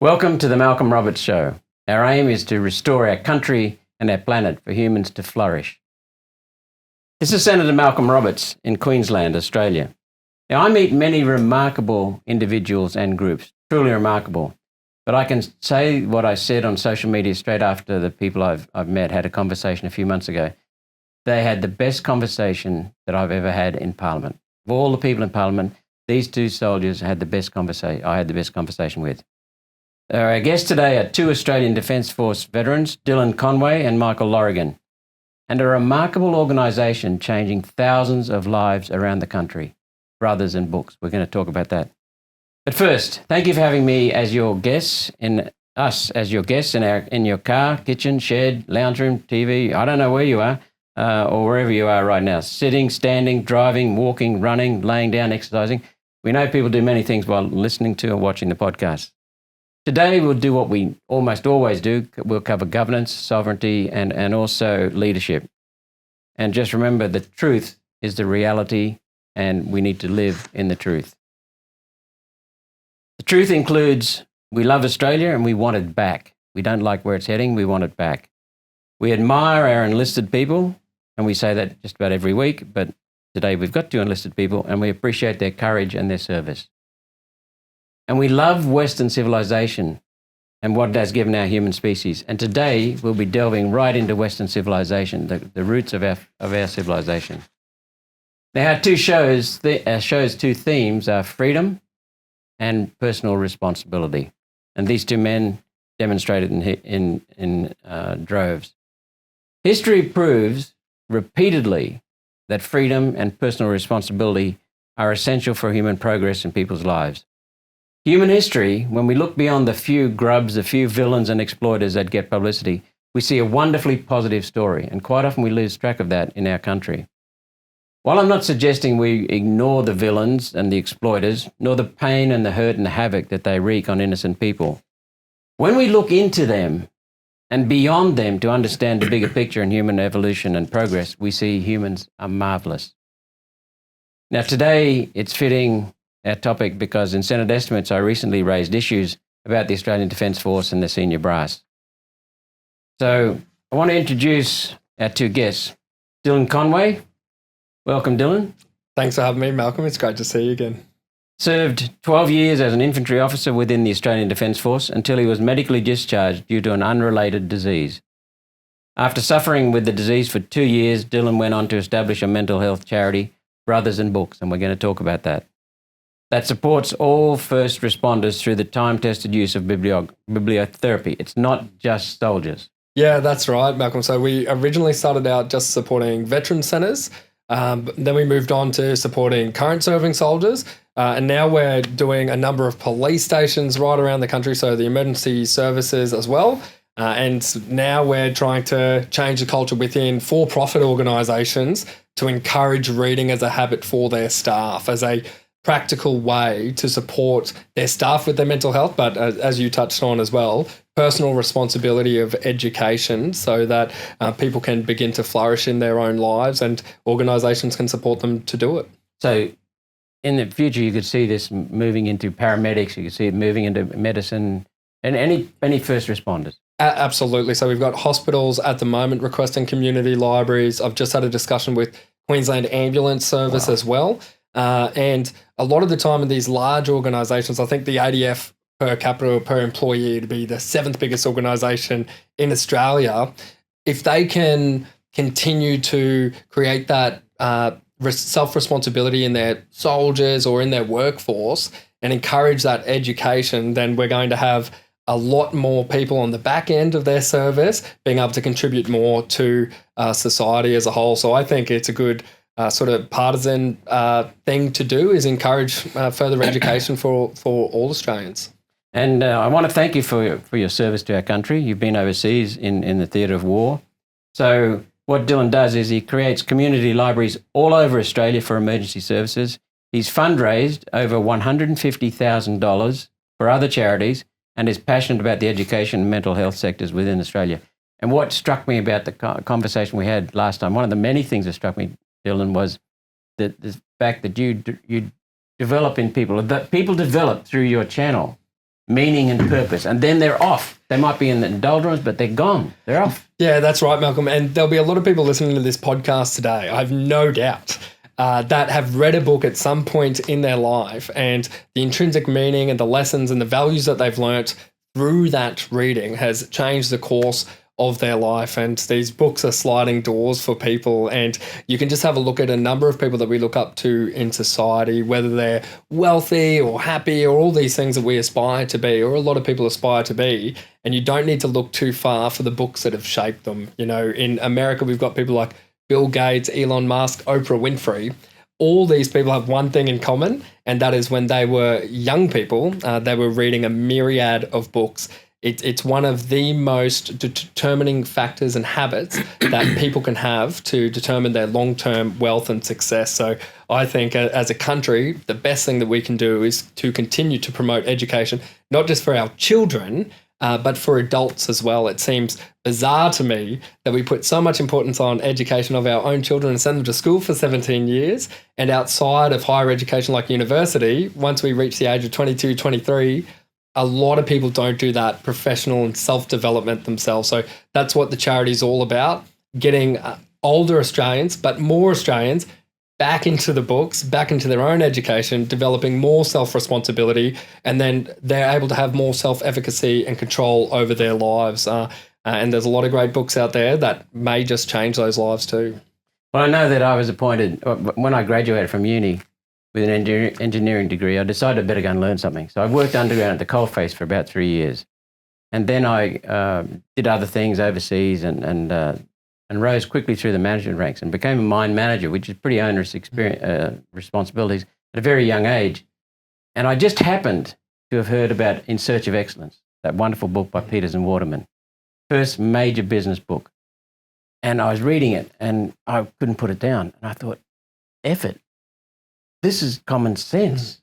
Welcome to the Malcolm Roberts Show. Our aim is to restore our country and our planet for humans to flourish. This is Senator Malcolm Roberts in Queensland, Australia. Now, I meet many remarkable individuals and groups, truly remarkable. But I can say what I said on social media straight after the people I've met had a conversation a few months ago. They had the best conversation that I've ever had in Parliament. Of all the people in Parliament, these two soldiers had the best conversation. I had the best conversation with. Our guests today are two Australian Defence Force veterans, Dylan Conway and Michael Lorrigan, and a remarkable organisation changing thousands of lives around the country. Brothers in Books. We're going to talk about that. But first, thank you for having me as your guests, in your car, kitchen, shed, lounge room, TV. I don't know where you are or wherever you are right now. Sitting, standing, driving, walking, running, laying down, exercising. We know people do many things while listening to or watching the podcast. Today, we'll do what we almost always do. We'll cover governance, sovereignty, and also leadership. And just remember, the truth is the reality, and we need to live in the truth. The truth includes we love Australia and we want it back. We don't like where it's heading, we want it back. We admire our enlisted people, and we say that just about every week, but today we've got two enlisted people, and we appreciate their courage and their service. And we love Western civilization and what it has given our human species. And today we'll be delving right into Western civilization, the roots of our civilization. Now, our two themes are freedom and personal responsibility. And these two men demonstrated in droves. History proves repeatedly that freedom and personal responsibility are essential for human progress in people's lives. Human history, when we look beyond the few grubs, the few villains and exploiters that get publicity, we see a wonderfully positive story, and quite often we lose track of that in our country. While I'm not suggesting we ignore the villains and the exploiters, nor the pain and the hurt and the havoc that they wreak on innocent people, when we look into them and beyond them to understand the bigger picture in human evolution and progress, we see humans are marvellous. Now, today, it's fitting our topic because in Senate estimates, I recently raised issues about the Australian Defence Force and the senior brass. So I want to introduce our two guests. Dylan Conway. Welcome, Dylan. Thanks for having me, Malcolm. It's great to see you again. Served 12 years as an infantry officer within the Australian Defence Force until he was medically discharged due to an unrelated disease. After suffering with the disease for 2 years, Dylan went on to establish a mental health charity, Brothers in Books, and we're going to talk about that. That supports all first responders through the time-tested use of bibliotherapy. It's not just soldiers. Yeah, that's right, Malcolm. So we originally started out just supporting veteran centres. Then we moved on to supporting current serving soldiers. And now we're doing a number of police stations right around the country, so the emergency services as well. And now we're trying to change the culture within for-profit organisations to encourage reading as a habit for their staff, as a practical way to support their staff with their mental health, but as you touched on as well, personal responsibility of education so that people can begin to flourish in their own lives and organisations can support them to do it. So in the future, you could see this moving into paramedics, you could see it moving into medicine and any first responders. Absolutely. So we've got hospitals at the moment requesting community libraries. I've just had a discussion with Queensland Ambulance Service as well. And a lot of the time in these large organisations, I think the ADF per capita or per employee would be the 7th biggest organisation in Australia. If they can continue to create that self-responsibility in their soldiers or in their workforce and encourage that education, then we're going to have a lot more people on the back end of their service being able to contribute more to society as a whole. So I think it's a good sort of partisan thing to do is encourage further education for all Australians. And I want to thank you for your service to our country. You've been overseas in the theatre of war. So what Dylan does is he creates community libraries all over Australia for emergency services. He's fundraised over $150,000 for other charities and is passionate about the education and mental health sectors within Australia. And what struck me about the conversation we had last time, one of the many things that struck me, Dylan, was the fact that you develop in people, that people develop through your channel. meaning and purpose. And then they're off. They might be in the doldrums, but they're gone. They're off. Yeah, that's right, Malcolm. And there'll be a lot of people listening to this podcast today, I have no doubt, that have read a book at some point in their life, and the intrinsic meaning and the lessons and the values that they've learnt through that reading has changed the course of their life. And these books are sliding doors for people, and you can just have a look at a number of people that we look up to in society, whether they're wealthy or happy or all these things that we aspire to be, or a lot of people aspire to be, and you don't need to look too far for the books that have shaped them. You know, in America, we've got people like Bill Gates, Elon Musk, Oprah Winfrey. All these people have one thing in common, and that is when they were young people, they were reading a myriad of books. It's one of the most determining factors and habits that people can have to determine their long-term wealth and success. So I think as a country, the best thing that we can do is to continue to promote education, not just for our children, but for adults as well. It seems bizarre to me that we put so much importance on education of our own children and send them to school for 17 years. And outside of higher education like university, once we reach the age of 22, 23, a lot of people don't do that professional and self-development themselves. So that's what the charity is all about, getting older Australians, but more Australians, back into the books, back into their own education, developing more self-responsibility, and then they're able to have more self-efficacy and control over their lives. And there's a lot of great books out there that may just change those lives too. Well, I know that I was appointed, when I graduated from uni with an engineering degree, I decided I better go and learn something. So I worked underground at the coalface for about 3 years. And then I did other things overseas and rose quickly through the management ranks and became a mine manager, which is pretty onerous responsibilities at a very young age. And I just happened to have heard about In Search of Excellence, that wonderful book by Peters and Waterman, first major business book. And I was reading it and I couldn't put it down. And I thought, F it, this is common sense.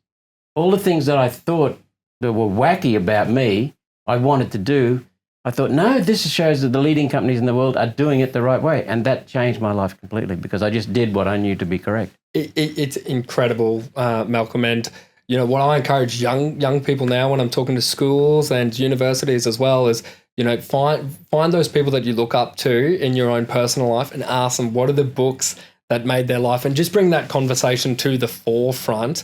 All the things that I thought that were wacky about me, I wanted to do, I thought, no, this shows that the leading companies in the world are doing it the right way. And that changed my life completely because I just did what I knew to be correct. It's incredible, Malcolm. And, you know, what I encourage young people now when I'm talking to schools and universities as well is, you know, find those people that you look up to in your own personal life and ask them, what are the books that made their life, and just bring that conversation to the forefront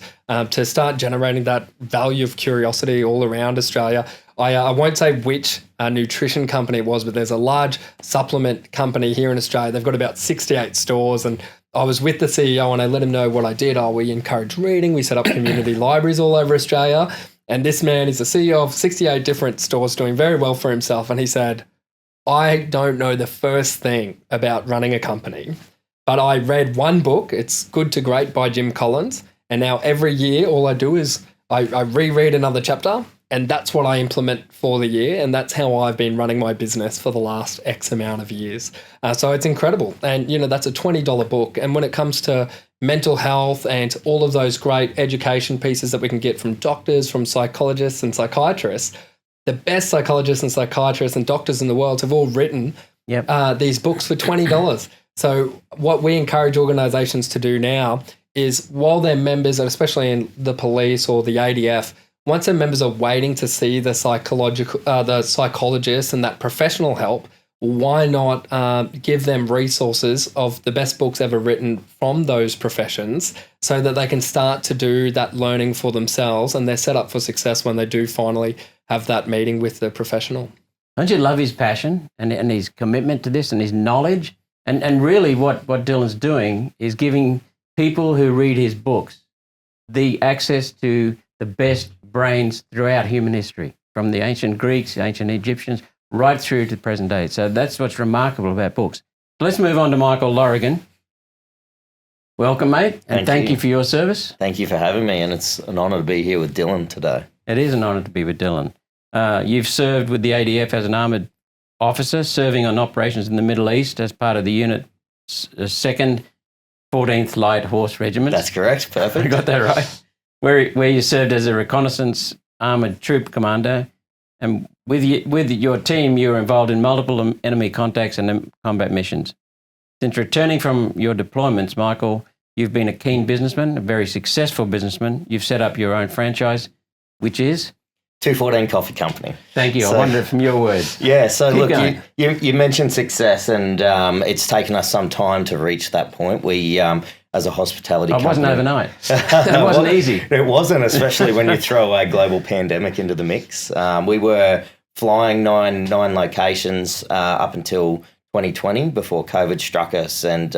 to start generating that value of curiosity all around Australia. I won't say which nutrition company it was, but there's a large supplement company here in Australia. They've got about 68 stores, and I was with the CEO and I let him know what I did. We encourage reading. We set up community libraries all over Australia. And this man is the CEO of 68 different stores doing very well for himself. And he said, I don't know the first thing about running a company, but I read one book, It's Good to Great by Jim Collins. And now every year, all I do is I reread another chapter, and that's what I implement for the year. And that's how I've been running my business for the last X amount of years. So it's incredible. And, you know, that's a $20 book. And when it comes to mental health and all of those great education pieces that we can get from doctors, from psychologists and psychiatrists, the best psychologists and psychiatrists and doctors in the world have all written these books for $20. So what we encourage organisations to do now is, while their members, and especially in the police or the ADF, once their members are waiting to see the psychologist and that professional help, why not give them resources of the best books ever written from those professions so that they can start to do that learning for themselves, and they're set up for success when they do finally have that meeting with the professional. Don't you love his passion and his commitment to this and his knowledge? And really what Dylan's doing is giving people who read his books the access to the best brains throughout human history, from the ancient Greeks, the ancient Egyptians, right through to the present day. So that's what's remarkable about books. Let's move on to Michael Lorrigan. Welcome, mate, and thank you for your service. Thank you for having me, and it's an honour to be here with Dylan today. It is an honour to be with Dylan. You've served with the ADF as an armoured officer, serving on operations in the Middle East as part of the unit 2nd 14th Light Horse Regiment. That's correct. Perfect. I got that right. Where you served as a reconnaissance armoured troop commander. And with your team, you were involved in multiple enemy contacts and combat missions. Since returning from your deployments, Michael, you've been a keen businessman, a very successful businessman. You've set up your own franchise, which is? 214 Coffee Company. Thank you. I wondered from your words. Yeah, so Keep look, going. you mentioned success, and it's taken us some time to reach that point. We, as a hospitality company... It wasn't overnight. It wasn't easy. It wasn't, especially when you throw a global pandemic into the mix. We were flying nine locations up until 2020 before COVID struck us and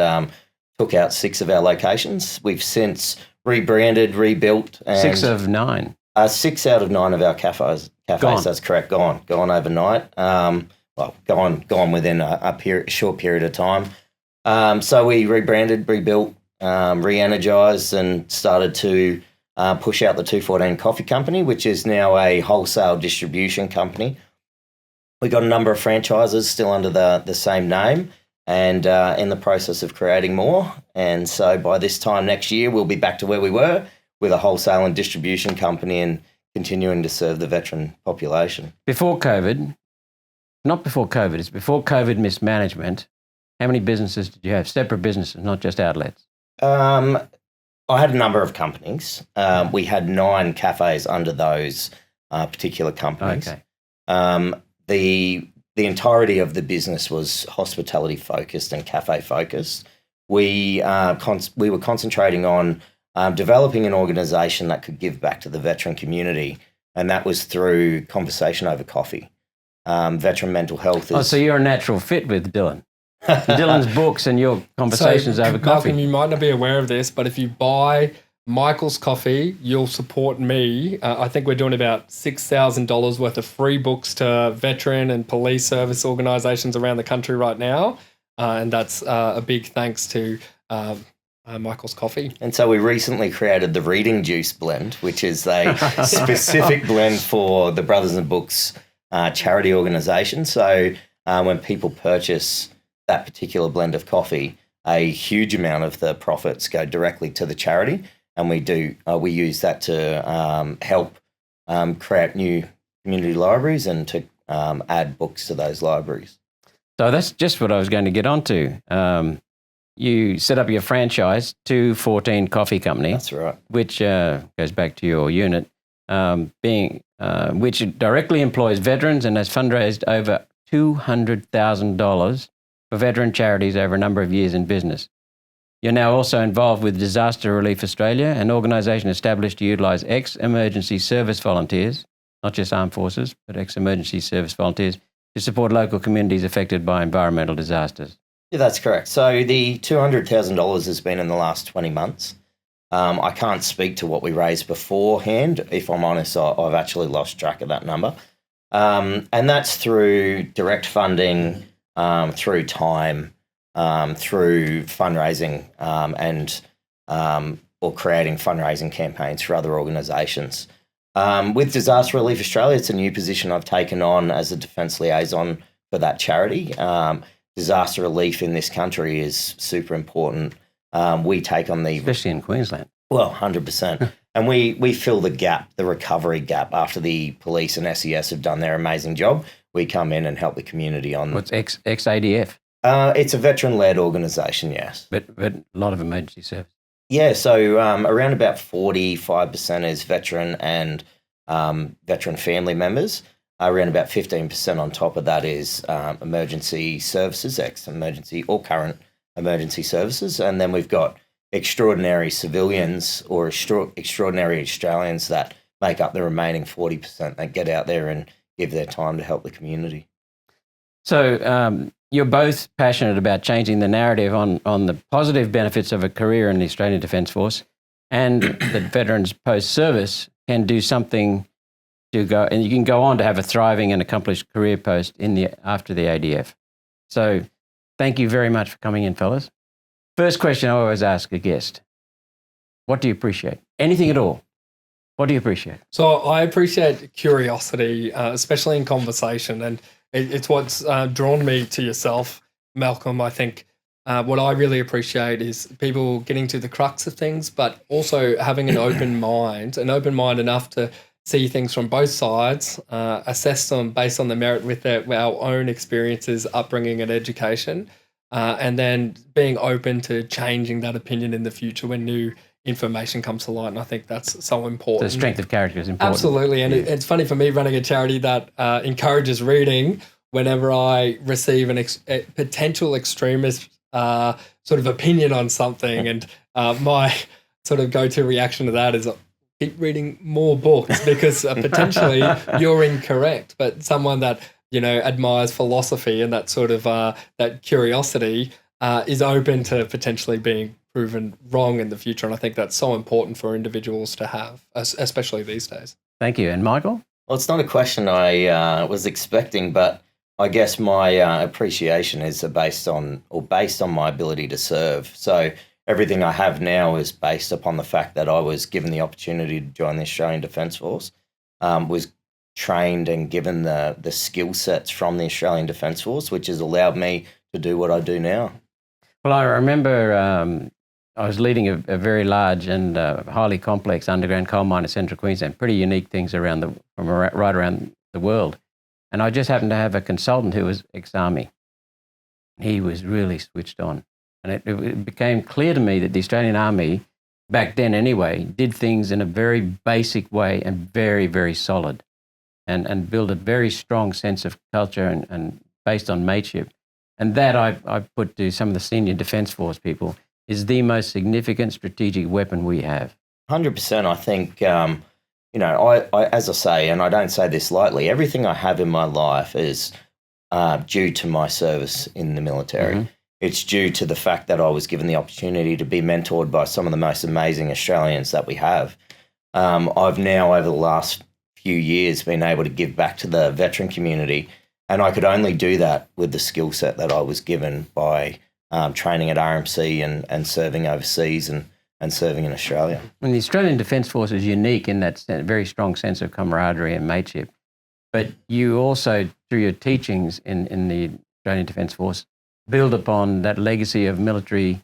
took out 6 of our locations. We've since rebranded, rebuilt. And 6 of 9. 6 out of 9 of our cafes. Gone. That's correct. Gone overnight. Gone within a short period of time. So we rebranded, rebuilt, re-energized, and started to push out the 214 Coffee Company, which is now a wholesale distribution company. We got a number of franchises still under the same name, and in the process of creating more. And so by this time next year, we'll be back to where we were, with a wholesale and distribution company and continuing to serve the veteran population. Before COVID, not before COVID, it's before COVID mismanagement, how many businesses did you have? Separate businesses, not just outlets? I had a number of companies. We had 9 cafes under those particular companies. Okay. The entirety of the business was hospitality focused and cafe focused. We were concentrating on developing an organisation that could give back to the veteran community, and that was through conversation over coffee. Veteran mental health is... Oh, so you're a natural fit with Dylan. Dylan's books and your conversations over coffee. Malcolm, you might not be aware of this, but if you buy Michael's coffee, you'll support me. I think we're doing about $6,000 worth of free books to veteran and police service organisations around the country right now, and that's a big thanks to... Michael's Coffee. And so we recently created the Reading Juice blend, which is a specific blend for the Brothers in Books charity organisation. So when people purchase that particular blend of coffee, a huge amount of the profits go directly to the charity, and we use that to help create new community libraries and to add books to those libraries. So that's just what I was going to get onto. You set up your franchise, 214 Coffee Company. That's right. Which goes back to your unit, which directly employs veterans and has fundraised over $200,000 for veteran charities over a number of years in business. You're now also involved with Disaster Relief Australia, an organisation established to utilise ex-emergency service volunteers, not just armed forces, but ex-emergency service volunteers, to support local communities affected by environmental disasters. Yeah, that's correct. So the $200,000 has been in the last 20 months. I can't speak to what we raised beforehand. If I'm honest, I've actually lost track of that number. And that's through direct funding, through time, through fundraising or creating fundraising campaigns for other organisations. With Disaster Relief Australia, it's a new position I've taken on as a defence liaison for that charity. Disaster relief in this country is super important. We take on especially in Queensland. Well, 100%. And we fill the gap, the recovery gap, after the police and SES have done their amazing job. We come in and help the community on... What's ex-ADF? It's a veteran-led organisation, yes. But a lot of emergency service. Yeah, so around about 45% is veteran and veteran family members. Around about 15% on top of that is emergency services, ex-emergency or current emergency services. And then we've got extraordinary civilians or extraordinary Australians that make up the remaining 40% that get out there and give their time to help the community. So you're both passionate about changing the narrative on the positive benefits of a career in the Australian Defence Force, and that veterans post-service can do something to go, and you can go on to have a thriving and accomplished career after the ADF. So thank you very much for coming in, fellas. First question I always ask a guest: what do you appreciate? Anything at all? What do you appreciate? So I appreciate curiosity, especially in conversation, and it's what's drawn me to yourself, Malcolm. I think what I really appreciate is people getting to the crux of things, but also having an open mind enough to see things from both sides, assess them based on the merit with our own experiences, upbringing and education, and then being open to changing that opinion in the future when new information comes to light, and I think that's so important. The strength of character is important. Absolutely, and it's funny for me running a charity that encourages reading. Whenever I receive a potential extremist sort of opinion on something, and my sort of go-to reaction to that is keep reading more books because potentially you're incorrect. But someone that admires philosophy and that sort of that curiosity is open to potentially being proven wrong in the future, and I think that's so important for individuals to have, especially these days. Thank you. And Michael? Well, it's not a question I was expecting, but I guess my appreciation is based on my ability to serve. So everything I have now is based upon the fact that I was given the opportunity to join the Australian Defence Force, was trained and given the skill sets from the Australian Defence Force, which has allowed me to do what I do now. Well, I remember I was leading a very large and highly complex underground coal mine in central Queensland, pretty unique things from right around the world. And I just happened to have a consultant who was ex-Army. He was really switched on. And it became clear to me that the Australian Army, back then anyway, did things in a very basic way and very, very solid, and built a very strong sense of culture and based on mateship. And that I put to some of the senior Defence Force people is the most significant strategic weapon we have. 100%. I think, I as I say, and I don't say this lightly, everything I have in my life is due to my service in the military. Mm-hmm. It's due to the fact that I was given the opportunity to be mentored by some of the most amazing Australians that we have. I've now, over the last few years, been able to give back to the veteran community, and I could only do that with the skill set that I was given by training at RMC and serving overseas and serving in Australia. And the Australian Defence Force is unique in that very strong sense of camaraderie and mateship. But you also, through your teachings in the Australian Defence Force, build upon that legacy of military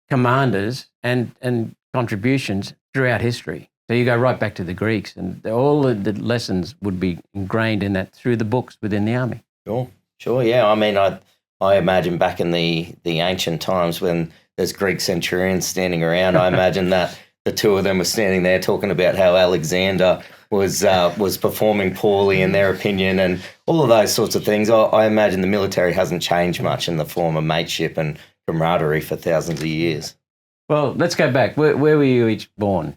commanders and contributions throughout history. So you go right back to the Greeks, and all the lessons would be ingrained in that through the books within the army. Sure, yeah. I mean, I imagine back in the ancient times when there's Greek centurions standing around, I imagine that the two of them were standing there talking about how Alexander was performing poorly in their opinion and all of those sorts of things. I imagine the military hasn't changed much in the form of mateship and camaraderie for thousands of years. Well, let's go back. Where were you each born?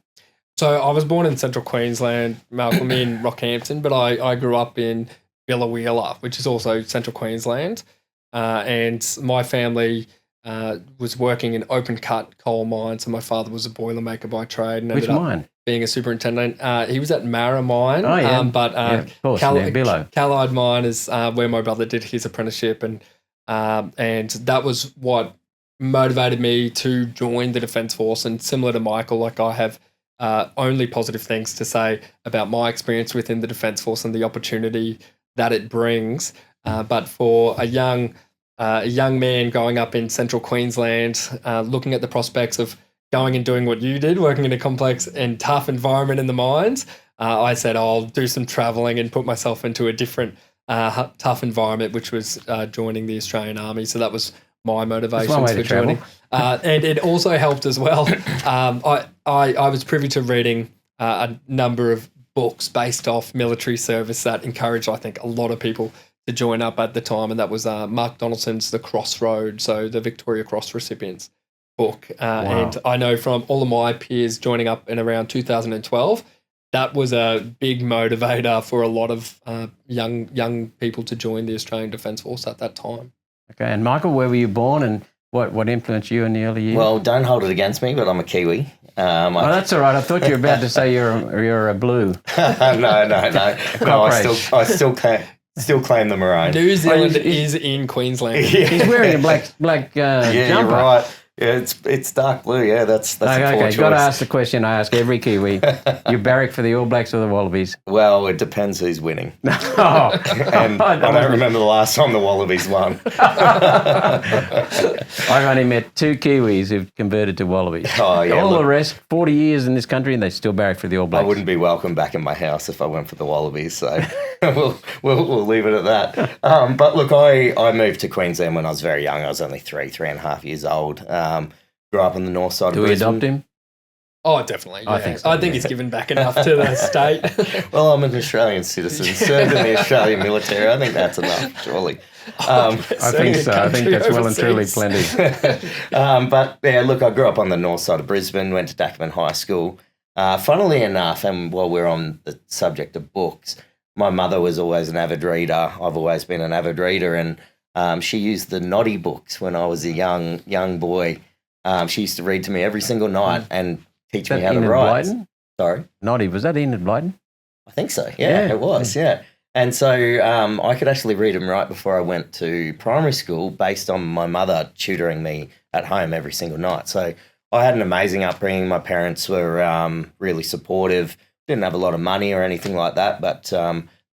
So I was born in central Queensland, Malcolm, in Rockhampton, but I grew up in Biloela, which is also central Queensland. And my family was working in open cut coal mines. So my father was a boilermaker by trade. And Which mine? Being a superintendent. He was at Marra Mine. Oh, yeah. Of course, Callide Mine is where my brother did his apprenticeship. And that was what motivated me to join the Defence Force. And similar to Michael, like I have only positive things to say about my experience within the Defence Force and the opportunity that it brings. But for a young man growing up in central Queensland, looking at the prospects of going and doing what you did, working in a complex and tough environment in the mines, I said I'll do some travelling and put myself into a different tough environment, which was joining the Australian Army. So that was my motivation for joining. And it also helped as well. I was privy to reading a number of books based off military service that encouraged, I think, a lot of people to join up at the time, and that was Mark Donaldson's The Crossroad, so the Victoria Cross recipients book. Wow. And I know from all of my peers joining up in around 2012, that was a big motivator for a lot of young people to join the Australian Defence Force at that time. Okay, and Michael, where were you born and what influenced you in the early years? Well, don't hold it against me, but I'm a Kiwi. That's all right. I thought you were about to say you're a blue. No. I still claim the maroon. New Zealand is in Queensland. Yeah. He's wearing a black jumper. You're right. Yeah, it's dark blue. Yeah, that's a poor choice. Got to ask the question I ask every Kiwi. You barrack for the All Blacks or the Wallabies? Well, it depends who's winning. And I don't remember the last time the Wallabies won. I've only met 2 Kiwis who've converted to Wallabies. Oh, yeah, all the rest, 40 years in this country, and they still barrack for the All Blacks. I wouldn't be welcome back in my house if I went for the Wallabies, so we'll leave it at that. But look, I moved to Queensland when I was very young. I was only 3.5 years old. Grew up on the north side of Brisbane. Do we adopt him? Oh, definitely. Yeah. I think so, I think yeah. he's given back enough to the state. Well, I'm an Australian citizen, served in the Australian military. I think that's enough, surely. I think so. I think that's well and truly plenty. But yeah, look, I grew up on the north side of Brisbane, went to Dackerman High School. Funnily enough, and while we're on the subject of books, my mother was always an avid reader. I've always been an avid reader, and she used the Noddy books when I was a young boy. She used to read to me every single night and teach me how to write. Blyton? Sorry? Noddy, was that Enid Blyton? I think so. Yeah, it was. Yeah. And so I could actually read them right before I went to primary school based on my mother tutoring me at home every single night. So I had an amazing upbringing. My parents were really supportive. Didn't have a lot of money or anything like that, but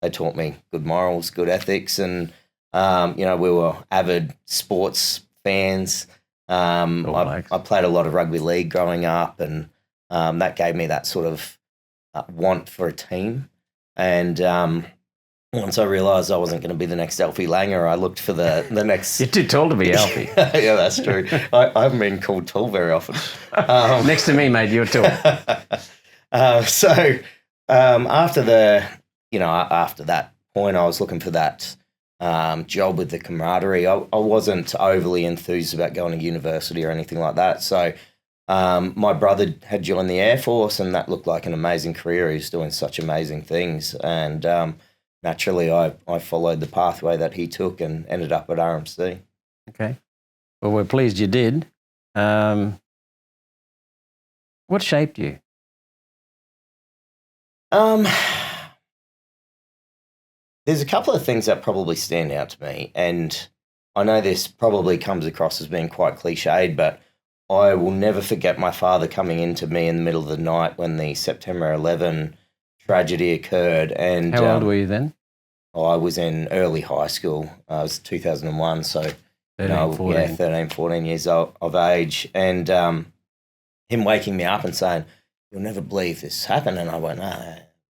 they taught me good morals, good ethics, and we were avid sports fans. I played a lot of rugby league growing up, and that gave me that sort of want for a team. And once I realised I wasn't going to be the next Alfie Langer, I looked for the next. You're too tall to be Alfie. Yeah, that's true. I haven't been called tall very often. Next to me, mate, you're tall. So after that point, I was looking for that job with the camaraderie. I wasn't overly enthused about going to university or anything like that. So my brother had joined the Air Force, and that looked like an amazing career. He was doing such amazing things. And naturally, I followed the pathway that he took and ended up at RMC. Okay. Well, we're pleased you did. What shaped you? There's a couple of things that probably stand out to me, and I know this probably comes across as being quite cliched, but I will never forget my father coming into me in the middle of the night when the September 11 tragedy occurred. And how old were you then? I was in early high school. I was 2001, so 13, 14 years of age. And him waking me up and saying, "You'll never believe this happened." And I went,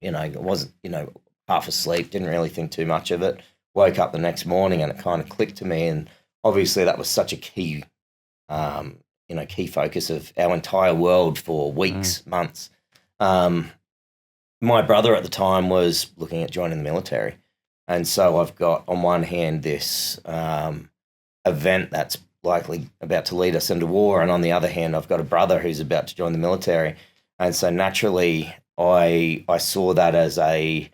it wasn't, half asleep, didn't really think too much of it. Woke up the next morning and it kind of clicked to me. And obviously that was such a key focus of our entire world for weeks, months. My brother at the time was looking at joining the military. And so I've got, on one hand, this event that's likely about to lead us into war. And on the other hand, I've got a brother who's about to join the military. And so naturally, I saw that as a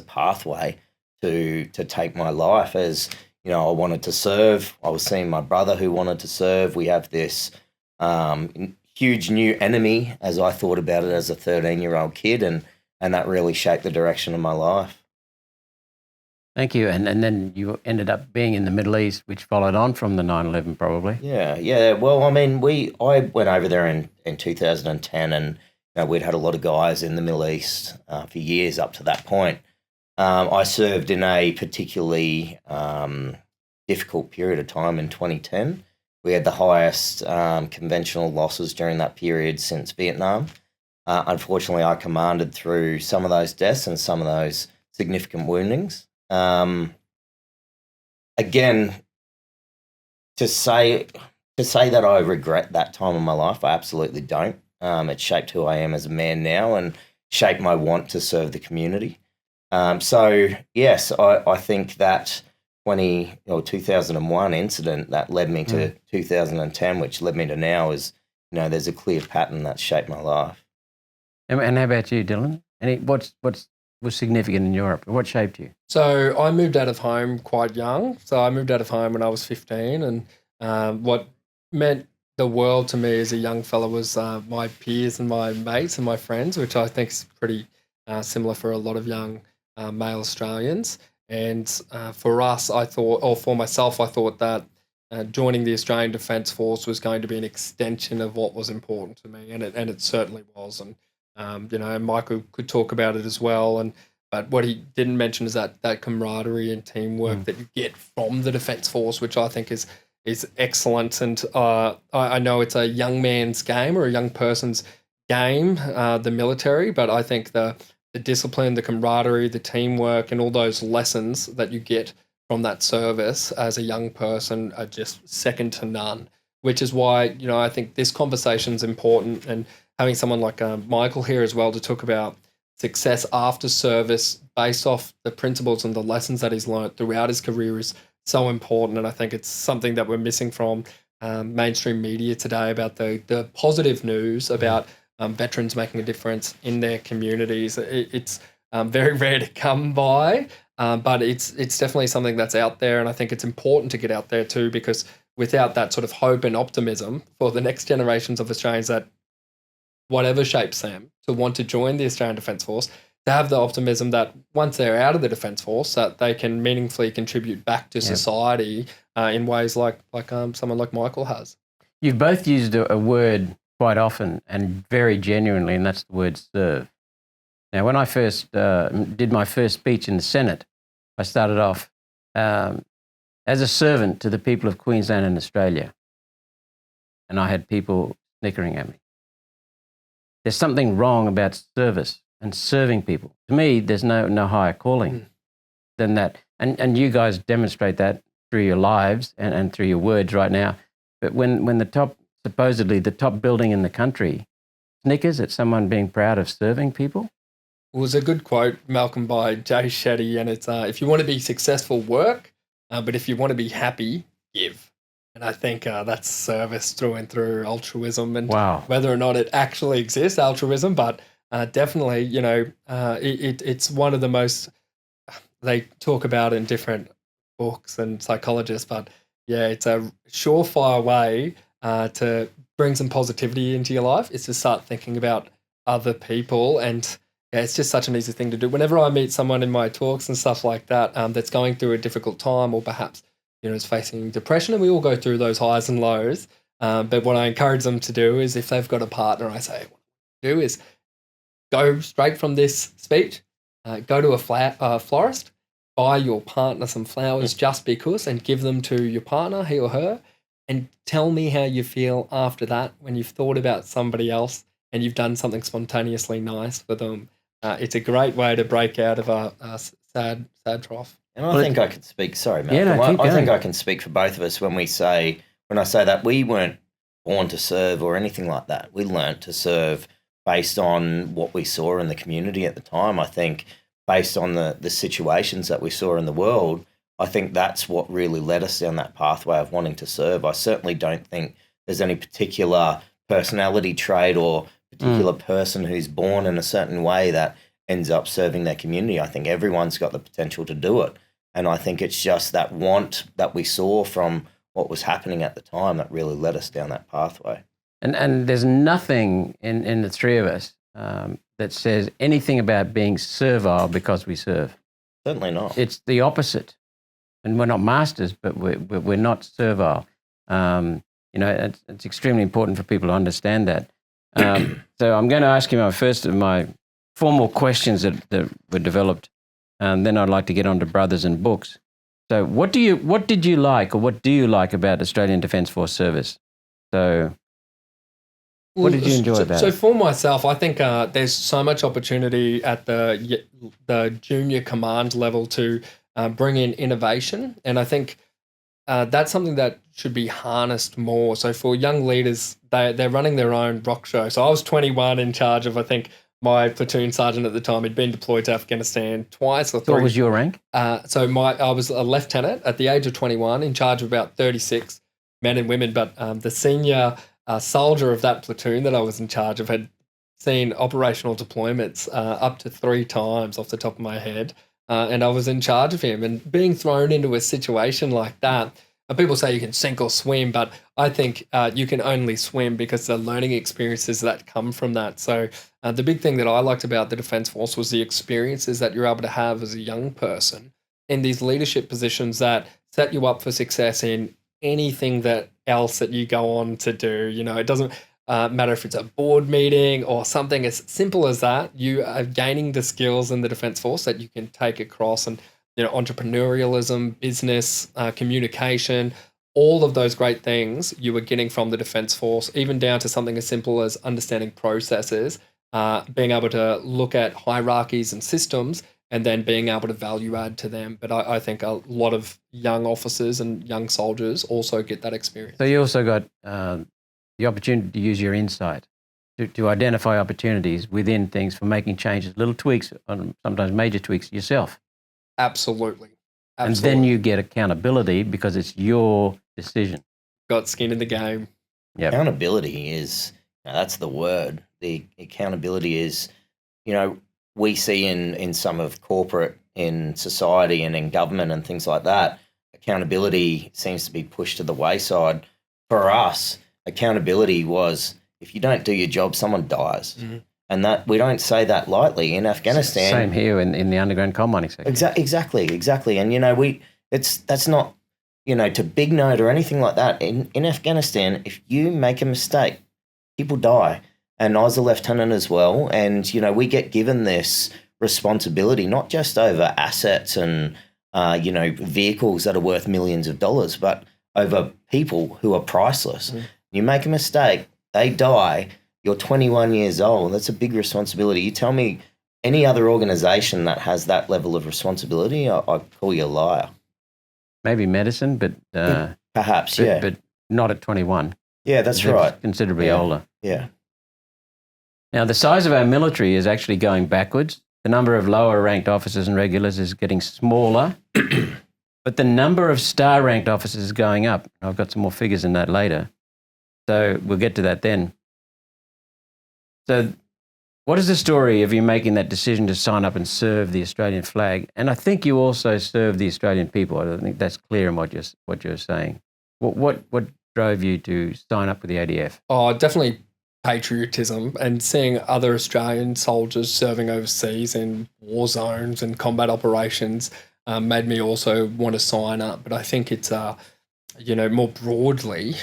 pathway to take my life. As I wanted to serve. I was seeing my brother who wanted to serve. We have this huge new enemy, as I thought about it as a 13-year-old kid, and that really shaped the direction of my life. Thank you. And then you ended up being in the Middle East, which followed on from the 9/11 probably. Yeah. Well, I mean, I went over there in 2010, and we'd had a lot of guys in the Middle East for years up to that point. I served in a particularly difficult period of time in 2010. We had the highest conventional losses during that period since Vietnam. Unfortunately, I commanded through some of those deaths and some of those significant woundings. Again, to say that I regret that time of my life, I absolutely don't. It shaped who I am as a man now and shaped my want to serve the community. So yes, I think that 2001 incident that led me to 2010, which led me to now, is there's a clear pattern that shaped my life. And how about you, Dylan? What was significant in Europe? What shaped you? So I moved out of home quite young. So I moved out of home when I was 15, and what meant the world to me as a young fella was my peers and my mates and my friends, which I think is pretty similar for a lot of young male Australians. And for us, for myself, I thought that joining the Australian Defence Force was going to be an extension of what was important to me, and it certainly was. And Michael could talk about it as well. But what he didn't mention is that camaraderie and teamwork that you get from the Defence Force, which I think is excellent. And I know it's a young man's game or a young person's game, the military, but I think the discipline, the camaraderie, the teamwork, and all those lessons that you get from that service as a young person are just second to none. which is why, I think this conversation's important, and having someone like Michael here as well to talk about success after service based off the principles and the lessons that he's learned throughout his career is so important. And I think it's something that we're missing from mainstream media today about the positive news about veterans making a difference in their communities. It's very rare to come by, but it's definitely something that's out there. And I think it's important to get out there too, because without that sort of hope and optimism for the next generations of Australians that whatever shapes them to want to join the Australian Defence Force, to have the optimism that once they're out of the Defence Force, that they can meaningfully contribute back to society in ways like someone like Michael has. You've both used a word quite often and very genuinely, and that's the word serve. Now, when I first did my first speech in the Senate, I started off as a servant to the people of Queensland and Australia, and I had people snickering at me. There's something wrong about service and serving people. To me, there's no higher calling than that. And you guys demonstrate that through your lives and through your words right now. But when supposedly the top building in the country snickers at someone being proud of serving people. It was a good quote, Malcolm, by Jay Shetty, and it's if you want to be successful, work, but if you want to be happy, give. And I think that's service through and through, altruism, and whether or not it actually exists, altruism, but definitely, it's one of the most, they talk about in different books and psychologists, but yeah, it's a surefire way to bring some positivity into your life is to start thinking about other people. And yeah, it's just such an easy thing to do. Whenever I meet someone in my talks and stuff like that, that's going through a difficult time or perhaps, is facing depression, and we all go through those highs and lows. But what I encourage them to do is if they've got a partner, I say, what you do is go straight from this speech, go to a florist, buy your partner some flowers just because, and give them to your partner, he or her, and tell me how you feel after that when you've thought about somebody else and you've done something spontaneously nice for them. It's a great way to break out of a sad trough. And I think I can speak. Sorry, Malcolm. I think I can speak for both of us when I say that we weren't born to serve or anything like that. We learnt to serve based on what we saw in the community at the time. I think based on the situations that we saw in the world, I think that's what really led us down that pathway of wanting to serve. I certainly don't think there's any particular personality trait or particular person who's born in a certain way that ends up serving their community. I think everyone's got the potential to do it. And I think it's just that want that we saw from what was happening at the time that really led us down that pathway. And there's nothing in the three of us that says anything about being servile because we serve. Certainly not. It's the opposite. And we're not masters, but we're not servile. It's extremely important for people to understand that. So I'm going to ask you my first of my formal questions that were developed, and then I'd like to get on to brothers and books. So what did you like, or what do you like about Australian Defence Force service? So what did you enjoy about it? So for myself, I think there's so much opportunity at the junior command level to bring in innovation, and I think that's something that should be harnessed more. So for young leaders, they're running their own rock show. So I was 21 in charge of, I think, my platoon sergeant at the time. He'd been deployed to Afghanistan twice or three. What was your rank? I was a lieutenant at the age of 21 in charge of about 36 men and women. But the senior soldier of that platoon that I was in charge of had seen operational deployments up to 3 times off the top of my head. And I was in charge of him. And being thrown into a situation like that, people say you can sink or swim, but I think you can only swim because the learning experiences that come from that. So the big thing that I liked about the Defence Force was the experiences that you're able to have as a young person in these leadership positions that set you up for success in anything else that you go on to do. It doesn't matter if it's a board meeting or something as simple as that. You are gaining the skills in the Defence Force that you can take across, and entrepreneurialism, business, communication, all of those great things you were getting from the Defence Force, even down to something as simple as understanding processes, being able to look at hierarchies and systems and then being able to value add to them. But I think a lot of young officers and young soldiers also get that experience. So you also got the opportunity to use your insight to identify opportunities within things for making changes, little tweaks, sometimes major tweaks yourself. Absolutely. And then you get accountability because it's your decision. Got skin in the game. Yep. Accountability is, that's the word. The accountability is, we see in some of corporate, in society and in government and things like that, accountability seems to be pushed to the wayside. For us, accountability was, if you don't do your job, someone dies. Mm-hmm. And that we don't say that lightly in Afghanistan. Same here in the underground coal mining sector. Exactly. And that's not to big note or anything like that. In Afghanistan, if you make a mistake, people die. And I was a lieutenant as well, and we get given this responsibility not just over assets and vehicles that are worth millions of dollars, but over people who are priceless. Mm. You make a mistake, they die. You're 21 years old. That's a big responsibility. You tell me any other organization that has that level of responsibility, I call you a liar. Maybe medicine, but perhaps, but not at 21. Yeah, that's right. Considerably older. Yeah. Now, the size of our military is actually going backwards. The number of lower-ranked officers and regulars is getting smaller, but the number of star-ranked officers is going up. I've got some more figures in that later, so we'll get to that then. So what is the story of you making that decision to sign up and serve the Australian flag? And I think you also serve the Australian people. I think that's clear in what you're saying. What drove you to sign up with the ADF? Oh, definitely patriotism, and seeing other Australian soldiers serving overseas in war zones and combat operations made me also want to sign up. But I think it's, more broadly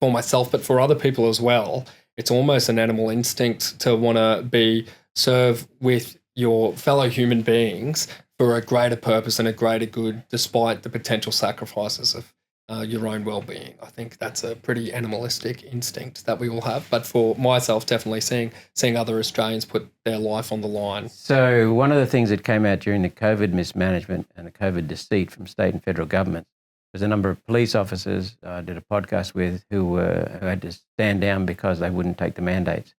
for myself, but for other people as well, it's almost an animal instinct to want to serve with your fellow human beings for a greater purpose and a greater good, despite the potential sacrifices of your own well-being. I think that's a pretty animalistic instinct that we all have. But for myself, definitely seeing other Australians put their life on the line. So one of the things that came out during the COVID mismanagement and the COVID deceit from state and federal governments was a number of police officers I did a podcast with who had to stand down because they wouldn't take the mandates.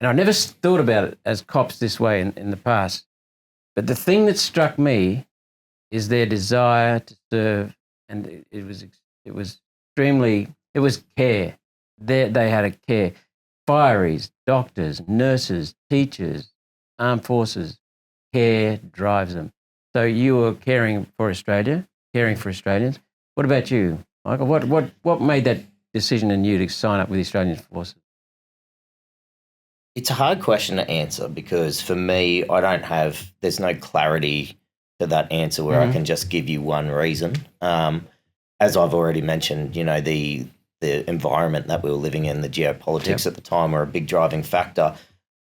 And I never thought about it as cops this way in the past. But the thing that struck me is their desire to serve, and it was care. They had a care. Fireys, doctors, nurses, teachers, armed forces, care drives them. So you were caring for Australia, caring for Australians. What about you, Michael? What made that decision in you to sign up with the Australian forces? It's a hard question to answer because for me, there's no clarity to that answer where I can just give you one reason. As I've already mentioned, the environment that we were living in, the geopolitics at the time were a big driving factor.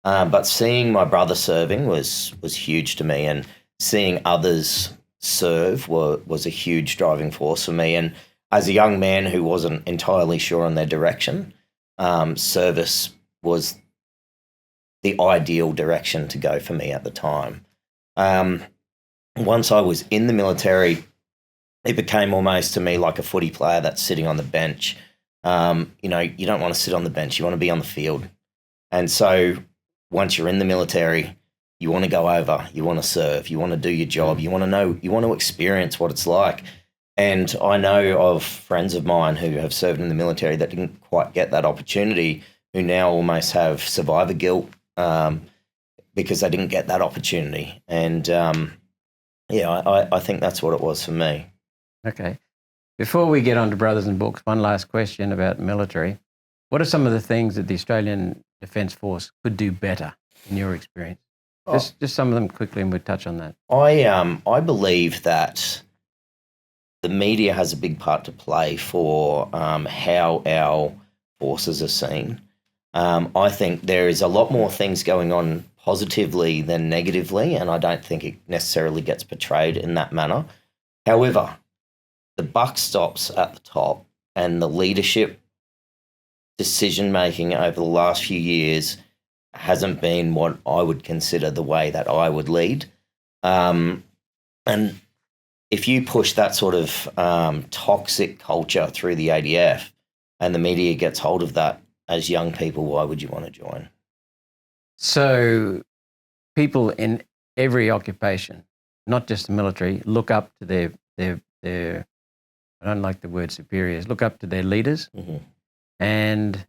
But seeing my brother serving was huge to me, and seeing others serve was a huge driving force for me. And as a young man who wasn't entirely sure on their direction, service was the ideal direction to go for me at the time. Once I was in the military, it became almost to me like a footy player that's sitting on the bench. You don't want to sit on the bench. You want to be on the field. And so once you're in the military, you want to go over, you want to serve, you want to do your job, you want to know, you want to experience what it's like. And I know of friends of mine who have served in the military that didn't quite get that opportunity, who now almost have survivor guilt because they didn't get that opportunity. And I think that's what it was for me. Okay. Before we get on to Brothers and Books, one last question about military. What are some of the things that the Australian Defence Force could do better in your experience? Just some of them quickly, and we'll touch on that. I believe that the media has a big part to play for how our forces are seen. I think there is a lot more things going on positively than negatively, and I don't think it necessarily gets portrayed in that manner. However, the buck stops at the top, and the leadership decision-making over the last few years hasn't been what I would consider the way that I would lead. And if you push that sort of toxic culture through the ADF and the media gets hold of that as young people, why would you want to join? So people in every occupation, not just the military, look up to their I don't like the word superiors, look up to their leaders, and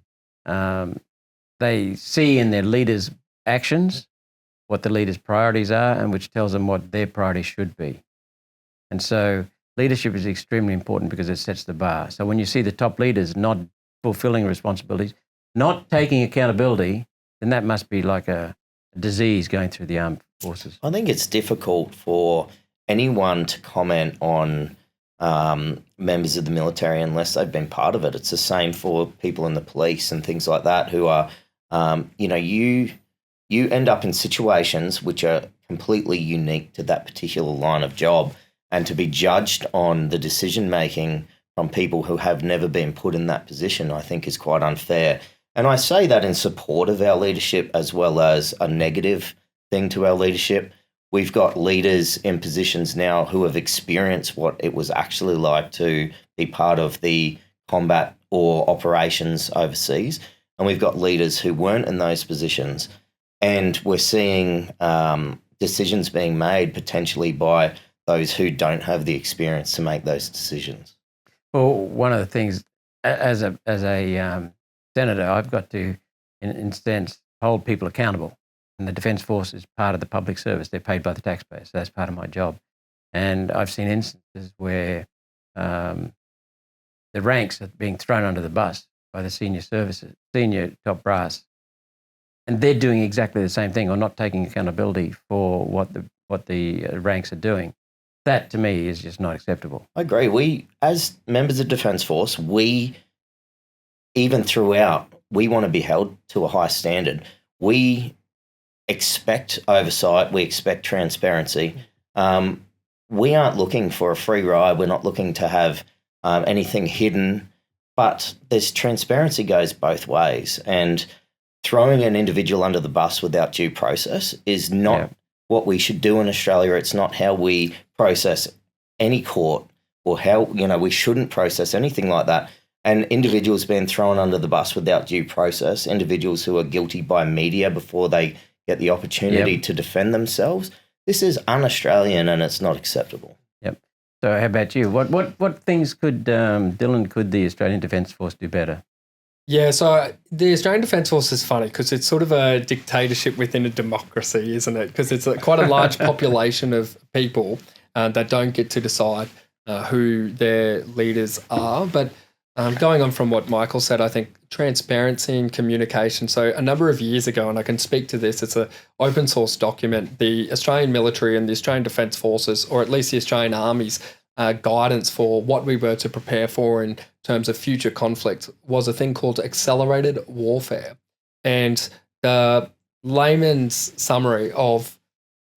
they see in their leaders' actions what the leaders' priorities are, and which tells them what their priorities should be. And so leadership is extremely important because it sets the bar. So when you see the top leaders not fulfilling responsibilities, not taking accountability, then that must be like a disease going through the armed forces. I think it's difficult for anyone to comment on members of the military unless they've been part of it. It's the same for people in the police and things like that who are, you end up in situations which are completely unique to that particular line of job, and to be judged on the decision making from people who have never been put in that position, I think is quite unfair. And I say that in support of our leadership as well as a negative thing to our leadership. We've got leaders in positions now who have experienced what it was actually like to be part of the combat or operations overseas. And we've got leaders who weren't in those positions. And we're seeing decisions being made potentially by those who don't have the experience to make those decisions. Well, one of the things, as a senator, I've got to, in a sense, hold people accountable. And the Defence Force is part of the public service. They're paid by the taxpayer, so that's part of my job. And I've seen instances where the ranks are being thrown under the bus by the senior top brass, and they're doing exactly the same thing or not taking accountability for what the ranks are doing. That, to me, is just not acceptable. I agree. We, as members of Defence Force, even throughout, we want to be held to a high standard. We expect oversight. We expect transparency. We aren't looking for a free ride. We're not looking to have anything hidden. But this transparency goes both ways. And throwing an individual under the bus without due process is not what we should do in Australia. It's not how we process any court, or how, we shouldn't process anything like that. And individuals being thrown under the bus without due process, individuals who are guilty by media before they get the opportunity to defend themselves, this is un-Australian and it's not acceptable. Yep. So how about you? What things could the Australian Defence Force do better? Yeah, so the Australian Defence Force is funny because it's sort of a dictatorship within a democracy, isn't it? Because it's quite a large population of people that don't get to decide who their leaders are. But going on from what Michael said, I think transparency and communication. So a number of years ago, and I can speak to this, it's an open source document, the Australian military and the Australian Defence Forces, or at least the Australian Army's guidance for what we were to prepare for in terms of future conflict was a thing called accelerated warfare. And the layman's summary of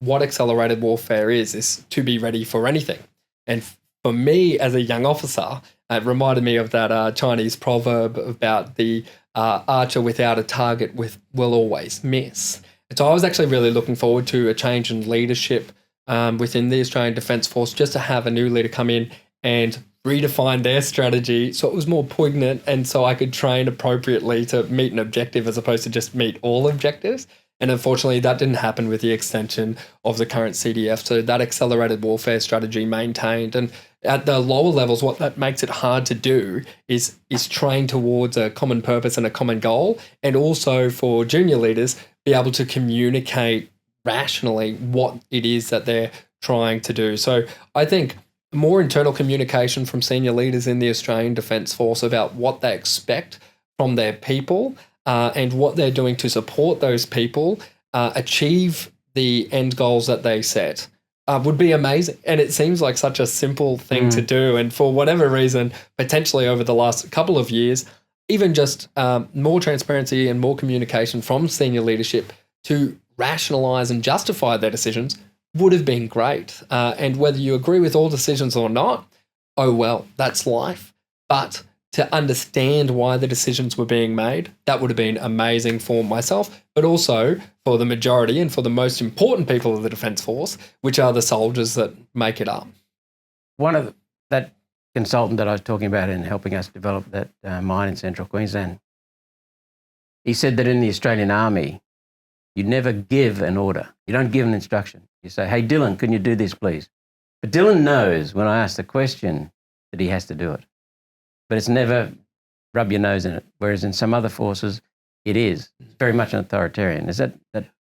what accelerated warfare is to be ready for anything. And for me as a young officer, it reminded me of that Chinese proverb about the archer without a target will always miss. And so I was actually really looking forward to a change in leadership within the Australian Defence Force, just to have a new leader come in and redefine their strategy so it was more poignant, and so I could train appropriately to meet an objective as opposed to just meet all objectives. And unfortunately, that didn't happen with the extension of the current CDF. So that accelerated warfare strategy maintained. And at the lower levels, what that makes it hard to do is train towards a common purpose and a common goal, and also for junior leaders be able to communicate rationally what it is that they're trying to do. So I think more internal communication from senior leaders in the Australian Defence Force about what they expect from their people and what they're doing to support those people achieve the end goals that they set would be amazing. And it seems like such a simple thing to do. And for whatever reason, potentially over the last couple of years, even just more transparency and more communication from senior leadership to rationalise and justify their decisions would have been great. And whether you agree with all decisions or not, oh well, that's life. But to understand why the decisions were being made, that would have been amazing for myself, but also for the majority and for the most important people of the Defence Force, which are the soldiers that make it up. That consultant that I was talking about in helping us develop that mine in central Queensland, he said that in the Australian Army, you never give an order. You don't give an instruction. You say, hey, Dylan, can you do this, please? But Dylan knows when I ask the question that he has to do it. But it's never rub your nose in it, whereas in some other forces, it is. It's very much an authoritarian. Is that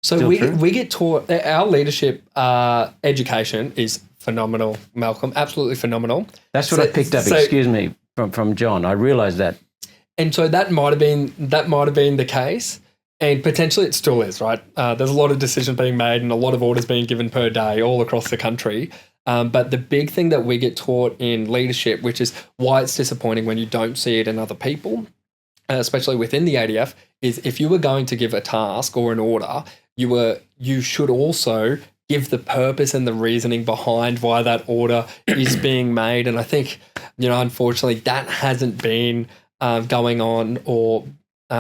so? We get taught, our leadership education is phenomenal, Malcolm, absolutely phenomenal. That's what I picked up, excuse me, from John. I realised that. And so that might have been the case, and potentially it still is, right? There's a lot of decisions being made and a lot of orders being given per day all across the country. But the big thing that we get taught in leadership, which is why it's disappointing when you don't see it in other people, especially within the ADF, is if you were going to give a task or an order, you should also give the purpose and the reasoning behind why that order is being made. And I think, unfortunately, that hasn't been going on or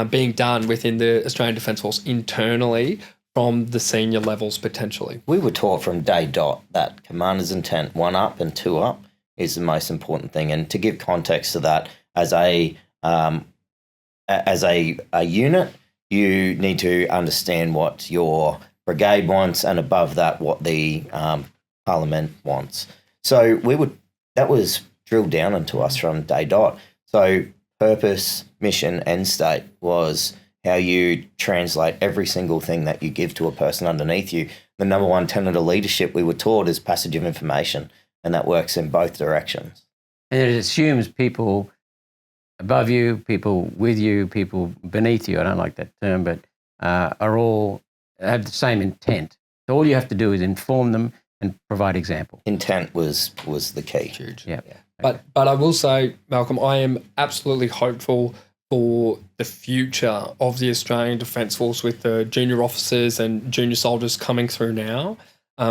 being done within the Australian Defence Force internally from the senior levels potentially. We were taught from day dot that commander's intent 1 up and 2 up is the most important thing. And to give context to that, as a unit, you need to understand what your brigade wants, and above that, what the parliament wants. So that was drilled down into us from day dot. So purpose, mission, end state was how you translate every single thing that you give to a person underneath you. The number one tenet of leadership we were taught is passage of information, and that works in both directions. And it assumes people above you, people with you, people beneath you, I don't like that term, but have the same intent. So all you have to do is inform them and provide example. Intent was the key. Huge. Yeah. But I will say, Malcolm, I am absolutely hopeful for the future of the Australian Defence Force with the junior officers and junior soldiers coming through now,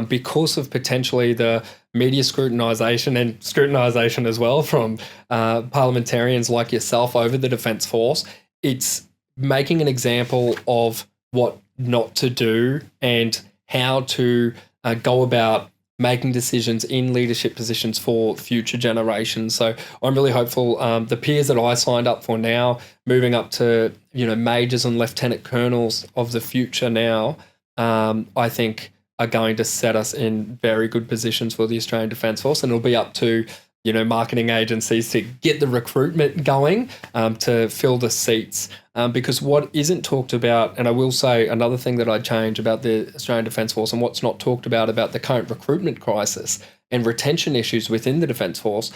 because of potentially the media scrutinisation as well from parliamentarians like yourself over the Defence Force. It's making an example of what not to do and how to go about making decisions in leadership positions for future generations. So I'm really hopeful. The peers that I signed up for now, moving up to majors and lieutenant colonels of the future now, I think are going to set us in very good positions for the Australian Defence Force, and it'll be up to marketing agencies to get the recruitment going to fill the seats. Because what isn't talked about, and I will say another thing that I'd change about the Australian Defence Force and what's not talked about the current recruitment crisis and retention issues within the Defence Force,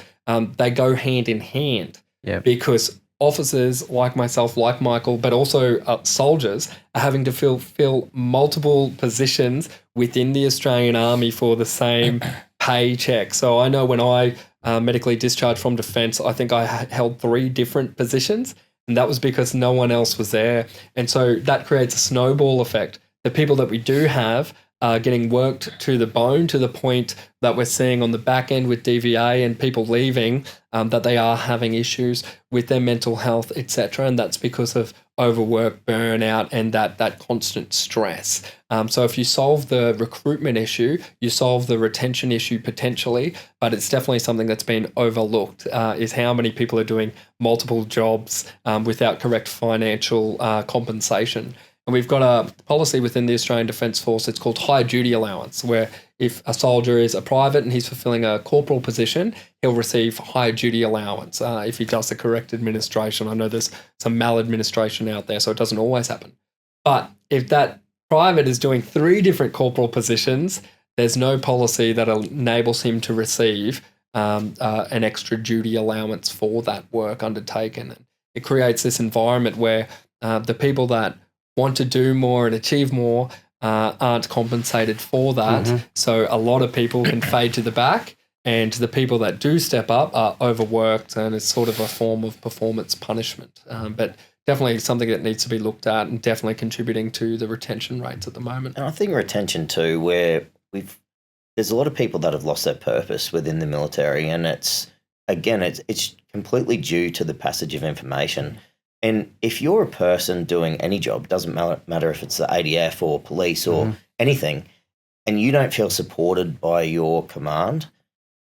they go hand in hand. Yeah. Because officers like myself, like Michael, but also soldiers are having to fill multiple positions within the Australian Army for the same paycheck. So I know when I medically discharged from Defence, I think I held 3 different positions, and that was because no one else was there. And so that creates a snowball effect. The people that we do have are getting worked to the bone, to the point that we're seeing on the back end with DVA and people leaving, that they are having issues with their mental health, etc. And that's because of overwork, burnout, and that constant stress. So if you solve the recruitment issue, you solve the retention issue potentially, but it's definitely something that's been overlooked, is how many people are doing multiple jobs without correct financial compensation. And we've got a policy within the Australian Defence Force, it's called high duty allowance, where if a soldier is a private and he's fulfilling a corporal position, he'll receive high duty allowance if he does the correct administration. I know there's some maladministration out there, so it doesn't always happen. But if that private is doing 3 different corporal positions, there's no policy that enables him to receive an extra duty allowance for that work undertaken. And it creates this environment where the people that want to do more and achieve more aren't compensated for that. Mm-hmm. So a lot of people can fade to the back, and the people that do step up are overworked, and it's sort of a form of performance punishment. But definitely something that needs to be looked at, and definitely contributing to the retention rates at the moment. And I think retention too, where there's a lot of people that have lost their purpose within the military, and it's again, it's completely due to the passage of information. And if you're a person doing any job, doesn't matter if it's the ADF or police or anything, and you don't feel supported by your command,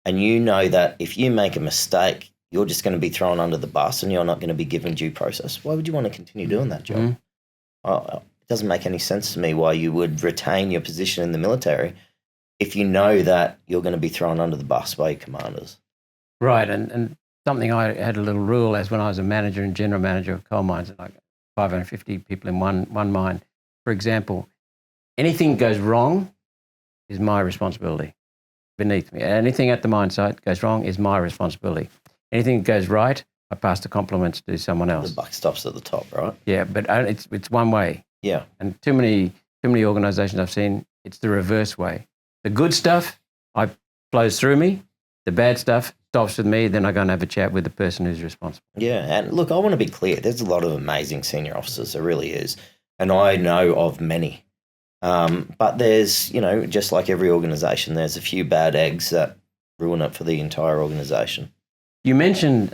and you know that if you make a mistake, you're just going to be thrown under the bus and you're not going to be given due process, why would you want to continue doing that job? It doesn't make any sense to me why you would retain your position in the military if you know that you're going to be thrown under the bus by your commanders. Right, and something I had a little rule as when I was a manager and general manager of coal mines, like 550 people in one mine, for example, anything goes wrong is my responsibility, beneath me. Anything at the mine site goes wrong is my responsibility. Anything that goes right, I pass the compliments to someone else. The buck stops at the top, right? Yeah, but it's one way. Yeah. And too many organisations I've seen, it's the reverse way. The good stuff flows through me. The bad stuff stops with me. Then I go and have a chat with the person who's responsible. Yeah, and look, I want to be clear. There's a lot of amazing senior officers. There really is, and I know of many. But there's, just like every organisation, there's a few bad eggs that ruin it for the entire organisation. You mentioned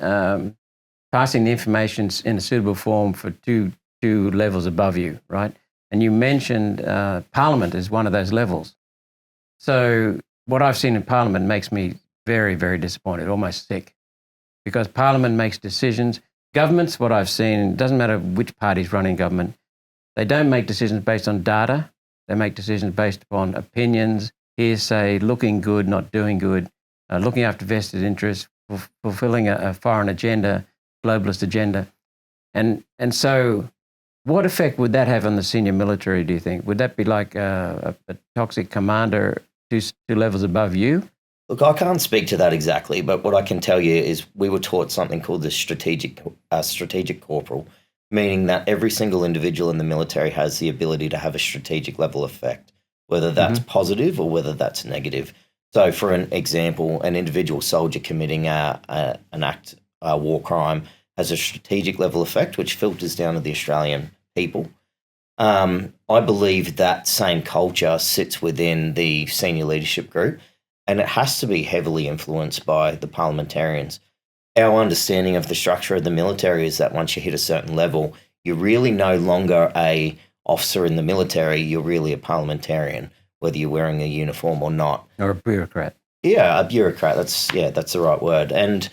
passing the information in a suitable form for two levels above you, right? And you mentioned Parliament is one of those levels. So what I've seen in Parliament makes me very, very disappointed, almost sick, because Parliament makes decisions. Governments, what I've seen, it doesn't matter which party's running government, they don't make decisions based on data. They make decisions based upon opinions, hearsay, looking good, not doing good, looking after vested interests, fulfilling a foreign agenda, globalist agenda. And so what effect would that have on the senior military, do you think? Would that be like a toxic commander two levels above you? Look, I can't speak to that exactly, but what I can tell you is we were taught something called the strategic corporal, meaning that every single individual in the military has the ability to have a strategic level effect, whether that's positive or whether that's negative. So, for an example, an individual soldier committing an act, a war crime, has a strategic level effect, which filters down to the Australian people. I believe that same culture sits within the senior leadership group, and it has to be heavily influenced by the parliamentarians. Our understanding of the structure of the military is that once you hit a certain level, you're really no longer a officer in the military, you're really a parliamentarian, whether you're wearing a uniform or not. Or a bureaucrat. Yeah, a bureaucrat. That's the right word. And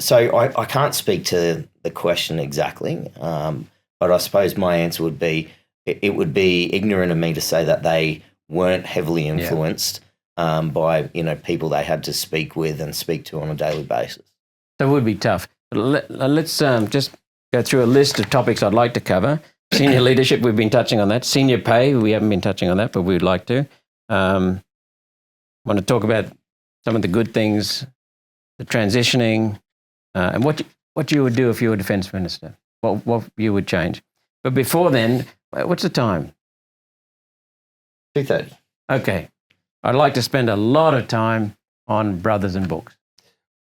so I can't speak to the question exactly, but I suppose my answer would be it would be ignorant of me to say that they weren't heavily influenced by people they had to speak with and speak to on a daily basis. So it would be tough. Let's just go through a list of topics I'd like to cover. Senior leadership, we've been touching on that. Senior pay, we haven't been touching on that, but we'd like to. Want to talk about some of the good things, the transitioning, and what you would do if you were Defence Minister, what you would change. But before then, what's the time? 2:30. Okay. I'd like to spend a lot of time on brothers and books.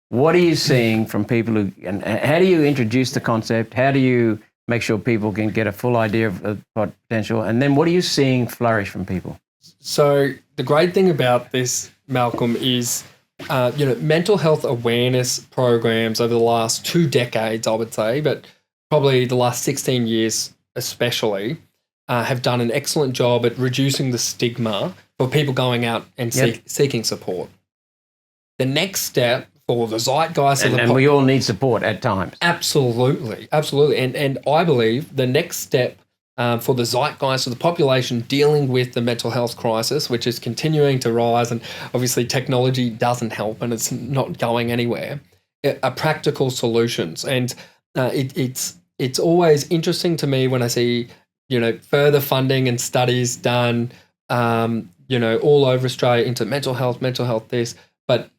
What are you seeing from people who, and how do you introduce the concept? How do you make sure people can get a full idea of potential? And then what are you seeing flourish from people? So the great thing about this, Malcolm, is mental health awareness programs over the last 2 decades, I would say, but probably the last 16 years especially, have done an excellent job at reducing the stigma for people going out and seeking support. The next step for the zeitgeist and we all need support at times. Absolutely. And I believe the next step for the zeitgeist of the population dealing with the mental health crisis, which is continuing to rise, and obviously technology doesn't help and it's not going anywhere, are practical solutions. And it's always interesting to me when I see further funding and studies done all over Australia into mental health this, but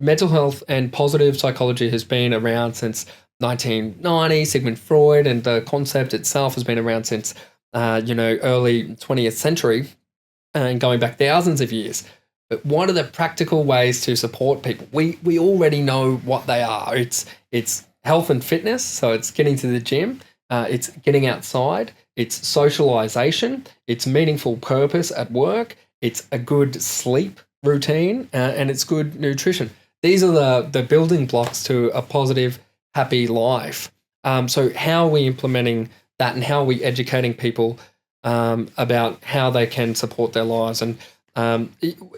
mental health and positive psychology has been around since 1990. Sigmund Freud, and the concept itself has been around since early 20th century and going back thousands of years. But what are the practical ways to support people? We already know what they are. It's health and fitness, so it's getting to the gym, it's getting outside, it's socialization, it's meaningful purpose at work, it's a good sleep routine, and it's good nutrition. these are the building blocks to a positive, happy life. So how are we implementing that, and how are we educating people about how they can support their lives? And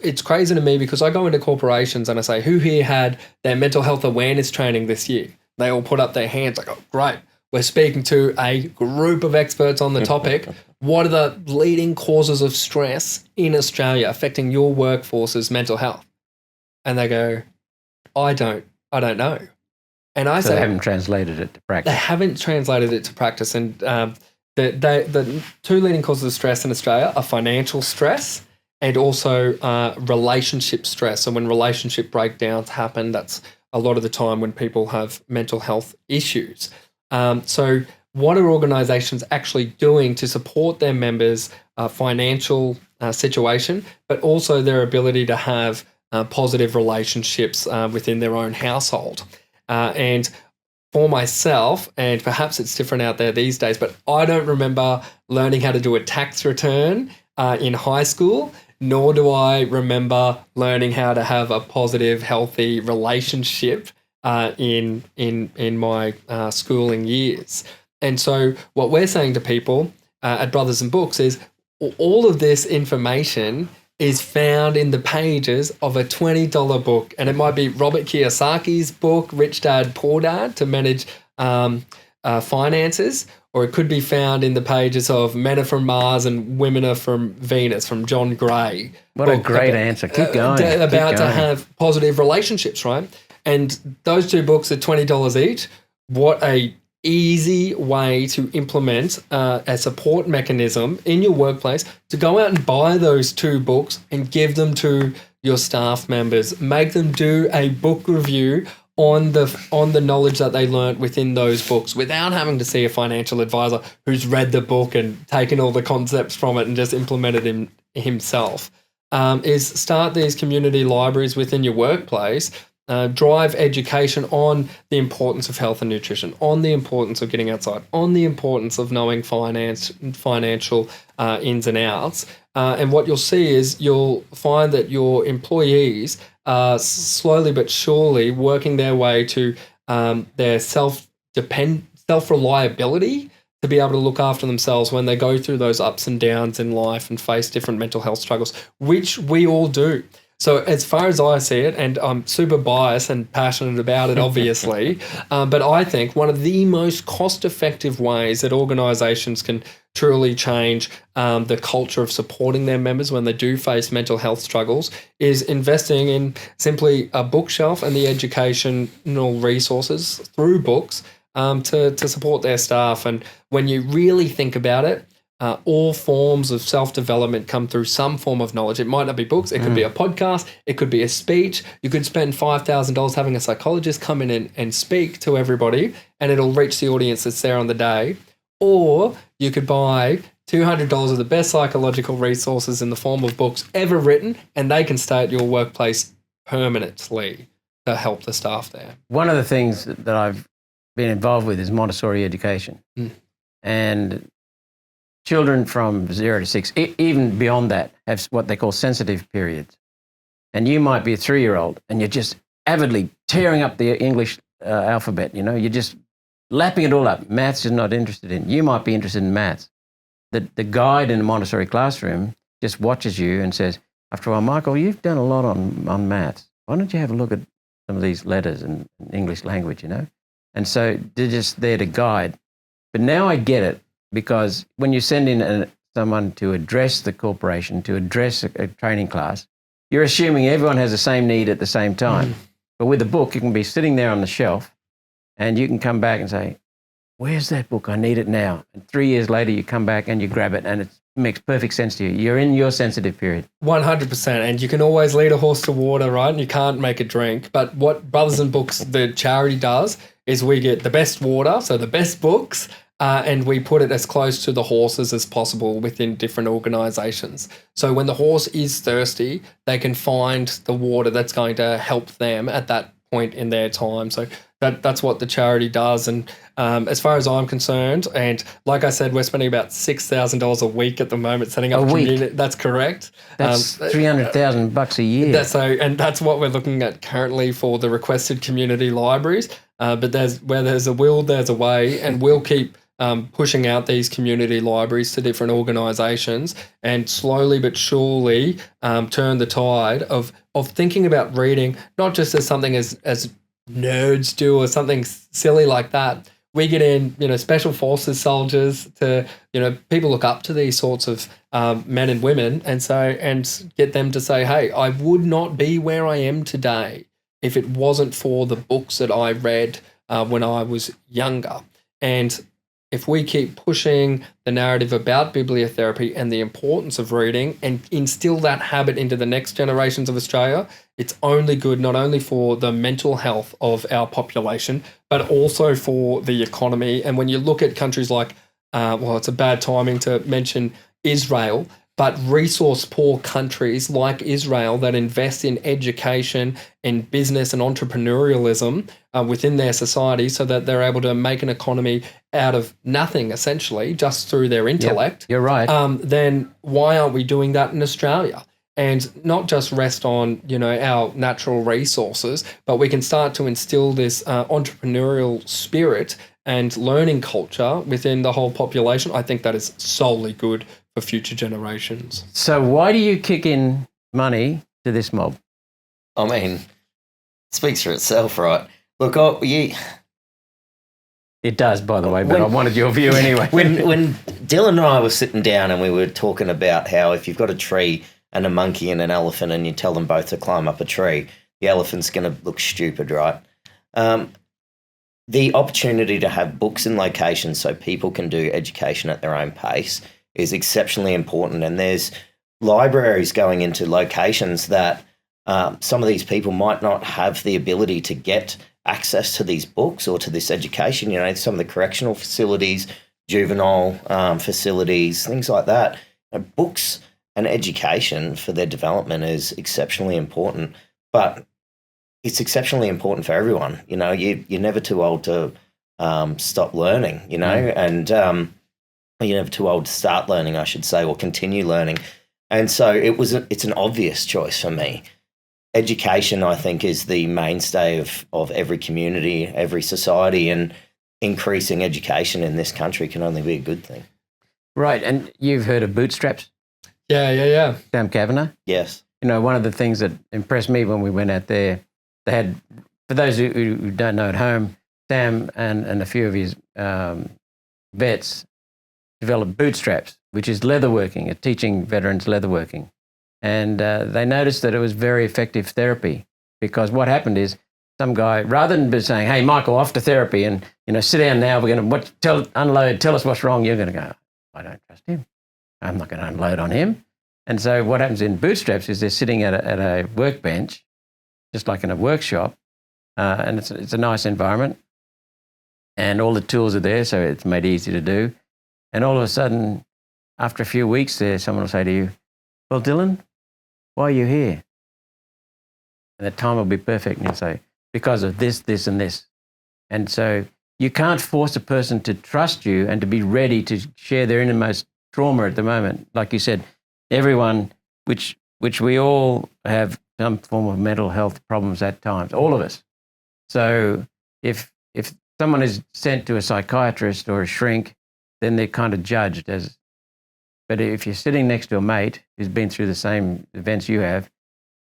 it's crazy to me because I go into corporations and I say, who here had their mental health awareness training this year? They all put up their hands like, oh, great. We're speaking to a group of experts on the topic. What are the leading causes of stress in Australia affecting your workforce's mental health? And they go, I don't know. And I say, they haven't translated it to practice. They haven't translated it to practice. And the two leading causes of stress in Australia are financial stress and also relationship stress. So when relationship breakdowns happen, that's a lot of the time when people have mental health issues. So what are organisations actually doing to support their members' financial situation, but also their ability to have positive relationships within their own household? And for myself, and perhaps it's different out there these days, but I don't remember learning how to do a tax return in high school, nor do I remember learning how to have a positive, healthy relationship in my schooling years. And so what we're saying to people at Brothers and Books is all of this information is found in the pages of a $20 book. And it might be Robert Kiyosaki's book, Rich Dad, Poor Dad, to manage finances, or it could be found in the pages of Men Are From Mars and Women Are From Venus, from John Gray. What a great answer. Keep going. To have positive relationships, right? And those two books are $20 each. What a easy way to implement a support mechanism in your workplace to go out and buy those two books and give them to your staff members. Make them do a book review on the knowledge that they learnt within those books without having to see a financial advisor who's read the book and taken all the concepts from it and just implemented him himself. Is start these community libraries within your workplace. Drive education on the importance of health and nutrition, on the importance of getting outside, on the importance of knowing financial ins and outs. And what you'll see is you'll find that your employees are slowly but surely working their way to their self-reliability to be able to look after themselves when they go through those ups and downs in life and face different mental health struggles, which we all do. So as far as I see it, and I'm super biased and passionate about it, obviously, but I think one of the most cost-effective ways that organisations can truly change the culture of supporting their members when they do face mental health struggles is investing in simply a bookshelf and the educational resources through books to support their staff. And when you really think about it, all forms of self-development come through some form of knowledge. It might not be books. It could be a podcast. It could be a speech. You could spend $5,000 having a psychologist come in and speak to everybody, and it'll reach the audience that's there on the day. Or you could buy $200 of the best psychological resources in the form of books ever written, and they can stay at your workplace permanently to help the staff there. One of the things that I've been involved with is Montessori education. And children from 0 to 6, even beyond that, have what they call sensitive periods. And you might be a 3-year-old and you're just avidly tearing up the English alphabet, you know, you're just lapping it all up. Maths you're not interested in. You might be interested in maths. The guide in the Montessori classroom just watches you and says, after a while, Michael, you've done a lot on maths. Why don't you have a look at some of these letters in English language, you know? And so they're just there to guide. But now I get it. Because when you send in someone to address the corporation, to address a training class, you're assuming everyone has the same need at the same time. But with a book, you can be sitting there on the shelf and you can come back and say, where's that book? I need it now. And 3 years later, you come back and you grab it and it makes perfect sense to you. You're in your sensitive period. 100%. And you can always lead a horse to water, right? And you can't make it drink. But what Brothers and Books, the charity, does is we get the best water, so the best books, and we put it as close to the horses as possible within different organisations. So when the horse is thirsty, they can find the water that's going to help them at that point in their time. So that's what the charity does. And as far as I'm concerned, and like I said, we're spending about $6,000 a week at the moment setting up A week? community. That's correct. That's $300,000 a year. That's what we're looking at currently for the requested community libraries. But where there's a will, there's a way, and we'll keep pushing out these community libraries to different organisations, and slowly but surely turn the tide of thinking about reading not just as something as nerds do or something silly like that. We get in, special forces soldiers to, people look up to these sorts of men and women, and get them to say, hey, I would not be where I am today if it wasn't for the books that I read when I was younger. And if we keep pushing the narrative about bibliotherapy and the importance of reading and instill that habit into the next generations of Australia, it's only good not only for the mental health of our population, but also for the economy. And when you look at countries like, it's a bad timing to mention Israel, but resource-poor countries like Israel that invest in education and business and entrepreneurialism within their society so that they're able to make an economy out of nothing, essentially, just through their intellect. Yep, you're right. Then why aren't we doing that in Australia? And not just rest on, our natural resources, but we can start to instill this entrepreneurial spirit and learning culture within the whole population. I think that is solely good for future generations. So why do you kick in money to this mob? I mean, it speaks for itself, right? Look, it does, by the way, but I wanted your view anyway. when Dylan and I were sitting down and we were talking about how if you've got a tree and a monkey and an elephant and you tell them both to climb up a tree, the elephant's going to look stupid, right? The opportunity to have books in locations so people can do education at their own pace is exceptionally important. And there's libraries going into locations that some of these people might not have the ability to get access to these books or to this education. Some of the correctional facilities, juvenile facilities, things like that. Books and education for their development is exceptionally important, but it's exceptionally important for everyone. You're never too old to stop learning, and you're never too old to start learning, I should say, or continue learning. And so it's an obvious choice for me. Education, I think, is the mainstay of every community, every society, and increasing education in this country can only be a good thing. Right, and you've heard of bootstraps? Yeah. Sam Kavanagh? Yes. One of the things that impressed me when we went out there, they had, for those who don't know at home, Sam and a few of his vets developed bootstraps, which is leatherworking, teaching veterans leatherworking. And they noticed that it was very effective therapy, because what happened is some guy, rather than be saying, hey, Michael, off to therapy and, sit down now, we're going to unload, tell us what's wrong, you're going to go, I don't trust him. I'm not going to unload on him. And so what happens in bootstraps is they're sitting at a workbench, just like in a workshop, and it's a nice environment, and all the tools are there, so it's made easy to do. And all of a sudden, after a few weeks there, someone will say to you, well, Dylan, why are you here? And the time will be perfect, and you'll say, because of this, this, and this. And so you can't force a person to trust you and to be ready to share their innermost trauma at the moment. Like you said, everyone, which we all have some form of mental health problems at times, all of us. So if someone is sent to a psychiatrist or a shrink, then they're kind of judged as. But if you're sitting next to a mate who's been through the same events you have,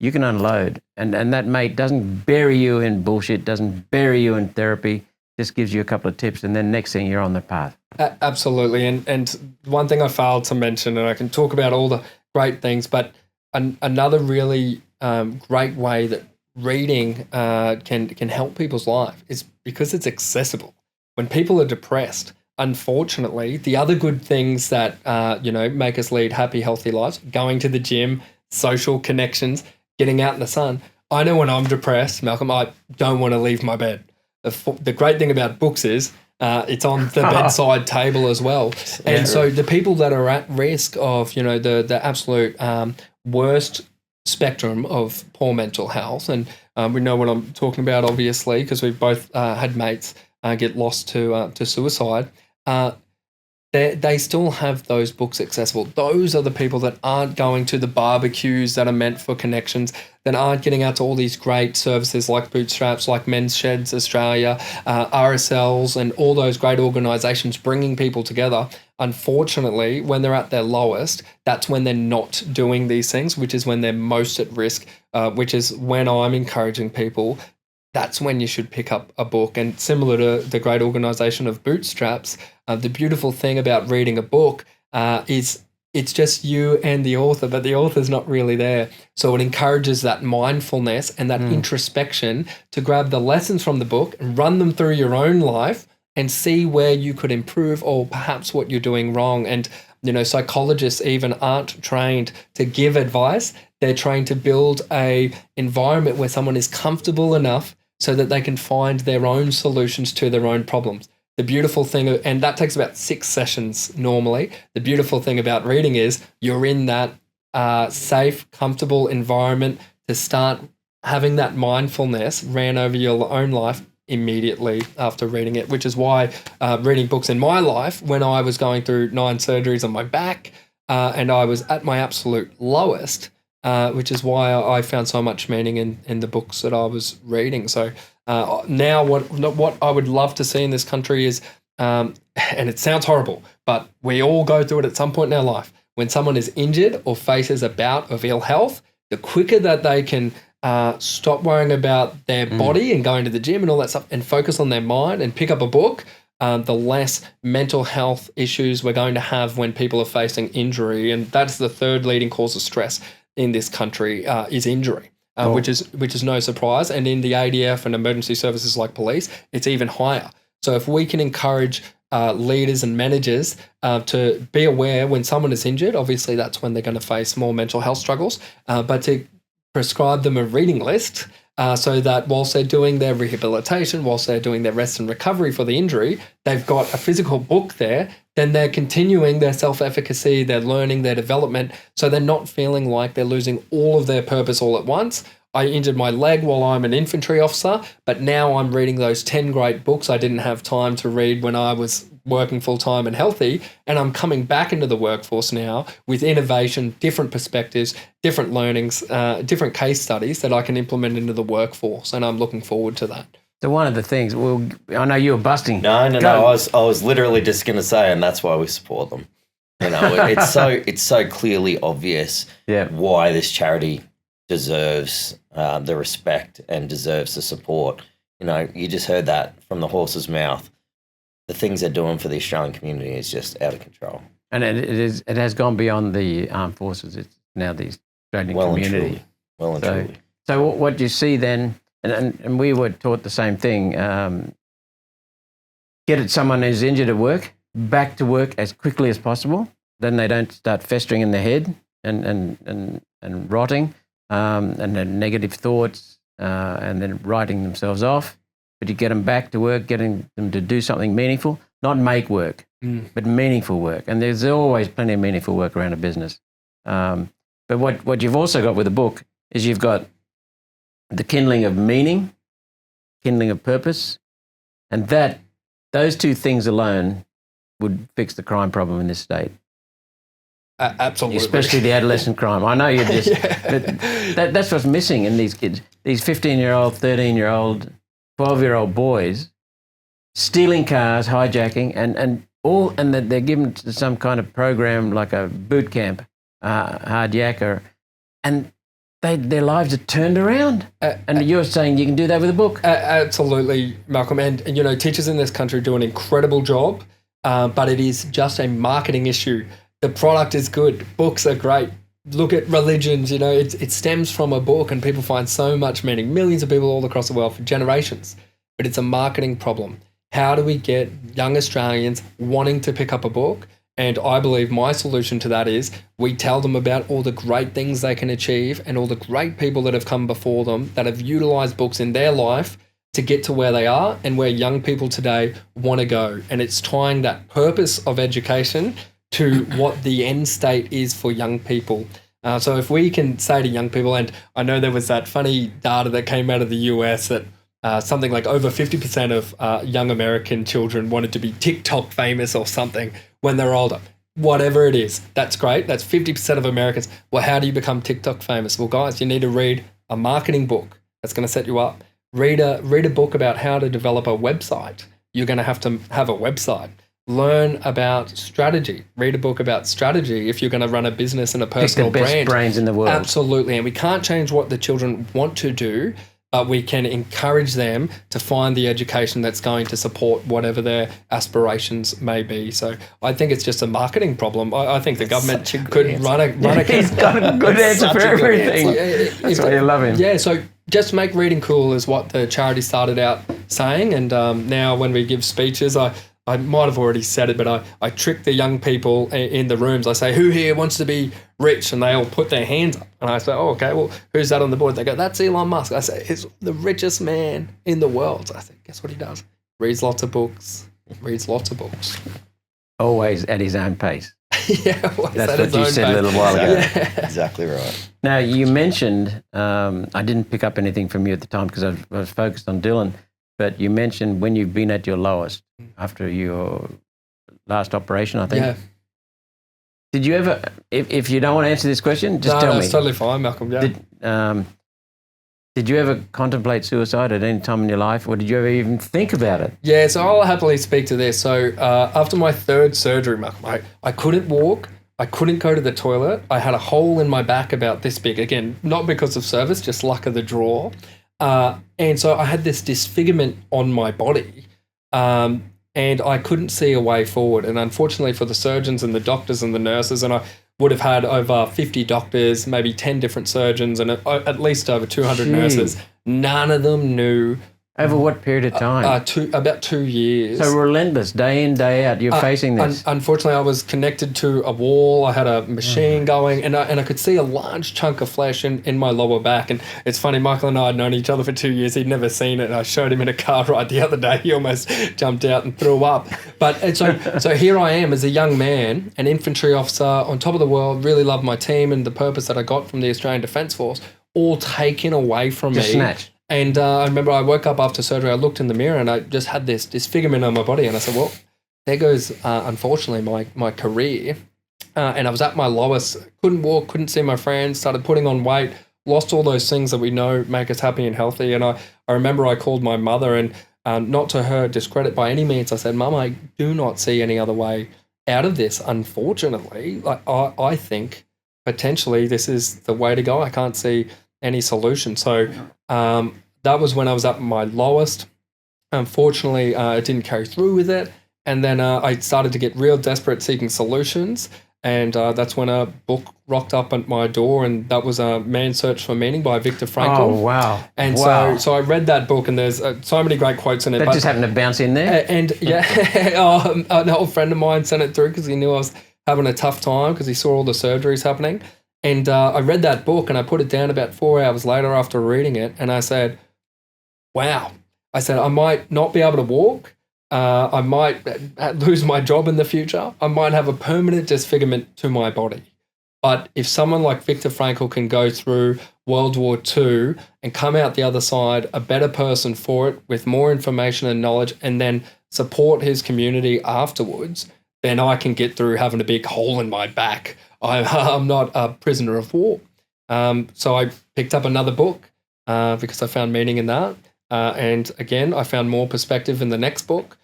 you can unload. And that mate doesn't bury you in bullshit, doesn't bury you in therapy, just gives you a couple of tips, and then next thing you're on the path. Absolutely. And one thing I failed to mention, and I can talk about all the great things, but another really great way that reading can help people's life is because it's accessible. When people are depressed, unfortunately, the other good things that make us lead happy, healthy lives, going to the gym, social connections, getting out in the sun. I know when I'm depressed, Malcolm, I don't want to leave my bed. The great thing about books is it's on the bedside table as well. And so the people that are at risk of, the absolute worst spectrum of poor mental health. And we know what I'm talking about, obviously, because we've both had mates get lost to suicide. They still have those books accessible. Those are the people that aren't going to the barbecues that are meant for connections, that aren't getting out to all these great services like Bootstraps, like Men's Sheds Australia, RSLs, and all those great organisations bringing people together. Unfortunately, when they're at their lowest, that's when they're not doing these things, which is when they're most at risk, which is when I'm encouraging people. That's when you should pick up a book. And similar to the great organisation of Bootstraps, the beautiful thing about reading a book is it's just you and the author, but the author's not really there. So it encourages that mindfulness and that introspection to grab the lessons from the book and run them through your own life and see where you could improve or perhaps what you're doing wrong. And, psychologists even aren't trained to give advice. They're trained to build a environment where someone is comfortable enough so that they can find their own solutions to their own problems. The beautiful thing, and that takes about 6 sessions normally, the beautiful thing about reading is you're in that safe, comfortable environment to start having that mindfulness ran over your own life immediately after reading it, which is why reading books in my life, when I was going through 9 surgeries on my back and I was at my absolute lowest, which is why I found so much meaning in the books that I was reading. So now what I would love to see in this country is, and it sounds horrible, but we all go through it at some point in our life. When someone is injured or faces a bout of ill health, the quicker that they can stop worrying about their body and going to the gym and all that stuff and focus on their mind and pick up a book, the less mental health issues we're going to have when people are facing injury. And that's the third leading cause of stress in this country is injury, which is no surprise. And in the ADF and emergency services like police, it's even higher. So if we can encourage leaders and managers to be aware when someone is injured, obviously that's when they're going to face more mental health struggles, but to prescribe them a reading list so that whilst they're doing their rehabilitation, whilst they're doing their rest and recovery for the injury, they've got a physical book there, then they're continuing their self-efficacy, they're learning their development, so they're not feeling like they're losing all of their purpose all at once. I injured my leg while I'm an infantry officer, but now I'm reading those 10 great books I didn't have time to read when I was working full-time and healthy, and I'm coming back into the workforce now with innovation, different perspectives, different learnings, different case studies that I can implement into the workforce, and I'm looking forward to that. So one of the things, I know you were busting. No. I was literally just going to say, and that's why we support them. It's so clearly obvious why this charity deserves the respect and deserves the support. You just heard that from the horse's mouth. The things they're doing for the Australian community is just out of control. And it has gone beyond the armed forces. It's now the Australian community. Well and truly. So what you see then, and we were taught the same thing, get someone who's injured at work, back to work as quickly as possible. Then they don't start festering in their head and rotting, and then negative thoughts, and then writing themselves off. But you get them back to work, getting them to do something meaningful, not make work, but meaningful work. And there's always plenty of meaningful work around a business. But what you've also got with the book is you've got the kindling of meaning, kindling of purpose, and those 2 things alone would fix the crime problem in this state. Absolutely. Especially the adolescent crime. I know you're just... that's what's missing in these kids. These 15-year-old, 13-year-old, 12-year-old boys stealing cars, hijacking, and that they're given to some kind of program like a boot camp, hard yakker, and their lives are turned around. And you're saying you can do that with a book? Absolutely, Malcolm. And teachers in this country do an incredible job, but it is just a marketing issue. The product is good. Books are great. Look at religions, it stems from a book and people find so much meaning. Millions of people all across the world for generations. But it's a marketing problem. How do we get young Australians wanting to pick up a book? And I believe my solution to that is we tell them about all the great things they can achieve and all the great people that have come before them that have utilised books in their life to get to where they are and where young people today want to go. And it's tying that purpose of education to what the end state is for young people. So if we can say to young people, and I know there was that funny data that came out of the US that something like over 50% of young American children wanted to be TikTok famous or something when they're older. Whatever it is, that's great. That's 50% of Americans. Well, how do you become TikTok famous? Well, guys, you need to read a marketing book that's going to set you up. Read a book about how to develop a website. You're going to have a website. Learn about strategy. Read a book about strategy if you're going to run a business and a personal Pick the best brand. brains in the world. Absolutely. And we can't change what the children want to do, but we can encourage them to find the education that's going to support whatever their aspirations may be. So I think it's just a marketing problem. I think the government could run a He's got a good answer for everything. That's why you love him. Yeah, so just make reading cool is what the charity started out saying. And now when we give speeches, I might have already said it, but I trick the young people in the rooms. I say, who here wants to be rich? And they all put their hands up. And I say, oh, okay, well, who's that on the board? They go, that's Elon Musk. I say, he's the richest man in the world. I say, guess what he does? Reads lots of books. Always at his own pace. Yeah, that's what you said a little while ago. Yeah. Exactly right. Now, you mentioned, I didn't pick up anything from you at the time because I was focused on Dylan, but you mentioned when you've been at your lowest after your last operation, I think. Yeah. Did you ever, if you don't want to answer this question, just tell me. It's totally fine, Malcolm. Yeah. Did you ever contemplate suicide at any time in your life, or did you ever even think about it? Yeah, so I'll happily speak to this. So after my third surgery, Malcolm, I couldn't walk. I couldn't go to the toilet. I had a hole in my back about this big. Again, not because of service, just luck of the draw. And so I had this disfigurement on my body, and I couldn't see a way forward. And unfortunately for the surgeons and the doctors and the nurses, and I would have had over 50 doctors, maybe 10 different surgeons, and at least over 200 nurses, none of them knew. Over what period of time? About 2 years. So relentless, day in, day out, you're facing this. Unfortunately, I was connected to a wall. I had a machine going, and I could see a large chunk of flesh in my lower back. And it's funny, Michael and I had known each other for 2 years. He'd never seen it. And I showed him in a car ride the other day. He almost jumped out and threw up. But so here I am as a young man, an infantry officer on top of the world, really loved my team and the purpose that I got from the Australian Defence Force, all taken away from me. Just snatched. And I remember I woke up after surgery, I looked in the mirror and I just had this disfigurement on my body. And I said, well, there goes, unfortunately, my career. And I was at my lowest, couldn't walk, couldn't see my friends, started putting on weight, lost all those things that we know make us happy and healthy. And I remember I called my mother, and not to her discredit by any means, I said, Mum, I do not see any other way out of this, unfortunately. Like I think potentially this is the way to go. I can't see any solution. So that was when I was at my lowest. Unfortunately, it didn't carry through with it. And then I started to get real desperate seeking solutions. And that's when a book rocked up at my door, and that was Man's Search for Meaning by Viktor Frankl. Oh, wow. And wow. so I read that book, and there's so many great quotes in it. That just happened to bounce in there? And yeah, an old friend of mine sent it through because he knew I was having a tough time because he saw all the surgeries happening. And I read that book, and I put it down about 4 hours later after reading it, and I said, wow. I said, I might not be able to walk. I might lose my job in the future. I might have a permanent disfigurement to my body. But if someone like Viktor Frankl can go through World War II and come out the other side a better person for it, with more information and knowledge, and then support his community afterwards, then I can get through having a big hole in my back. I'm not a prisoner of war. So I picked up another book because I found meaning in that. And again, I found more perspective in the next book,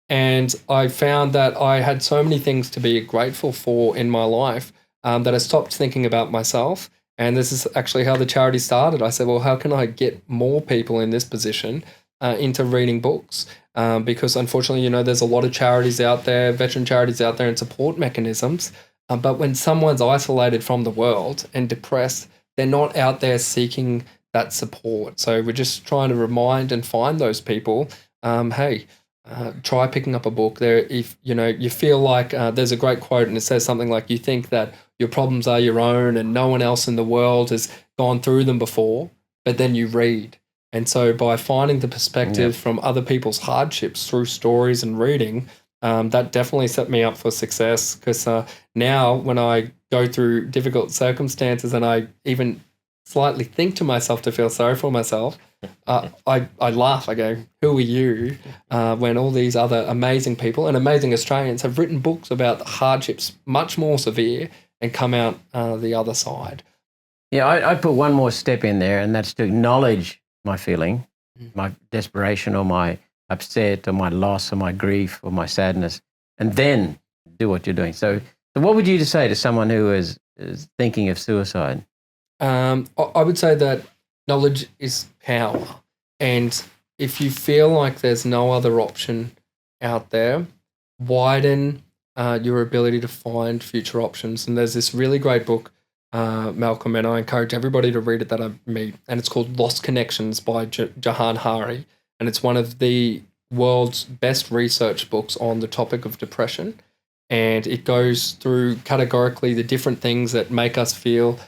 and I found that I had so many things to be grateful for in my life that I stopped thinking about myself. And this is actually how the charity started. I said, well, how can I get more people in this position into reading books? Because unfortunately, there's a lot of charities out there, veteran charities out there, and support mechanisms. But when someone's isolated from the world and depressed, they're not out there seeking that support. So we're just trying to remind and find those people, hey, try picking up a book there. If you feel like there's a great quote and it says something like, you think that your problems are your own and no one else in the world has gone through them before, but then you read. And so by finding the perspective from other people's hardships through stories and reading, that definitely set me up for success, because now when I go through difficult circumstances and I even slightly think to myself to feel sorry for myself, I laugh. I go, who are you? When all these other amazing people and amazing Australians have written books about hardships much more severe and come out the other side. Yeah, I put one more step in there, and that's to acknowledge my feeling, my desperation or my upset or my loss or my grief or my sadness, and then do what you're doing. So what would you say to someone who is thinking of suicide? I would say that knowledge is power. And if you feel like there's no other option out there, widen your ability to find future options. And there's this really great book, Malcolm, and I encourage everybody to read it that I meet. And it's called Lost Connections by Jahan Hari. And it's one of the world's best research books on the topic of depression. And it goes through categorically the different things that make us feel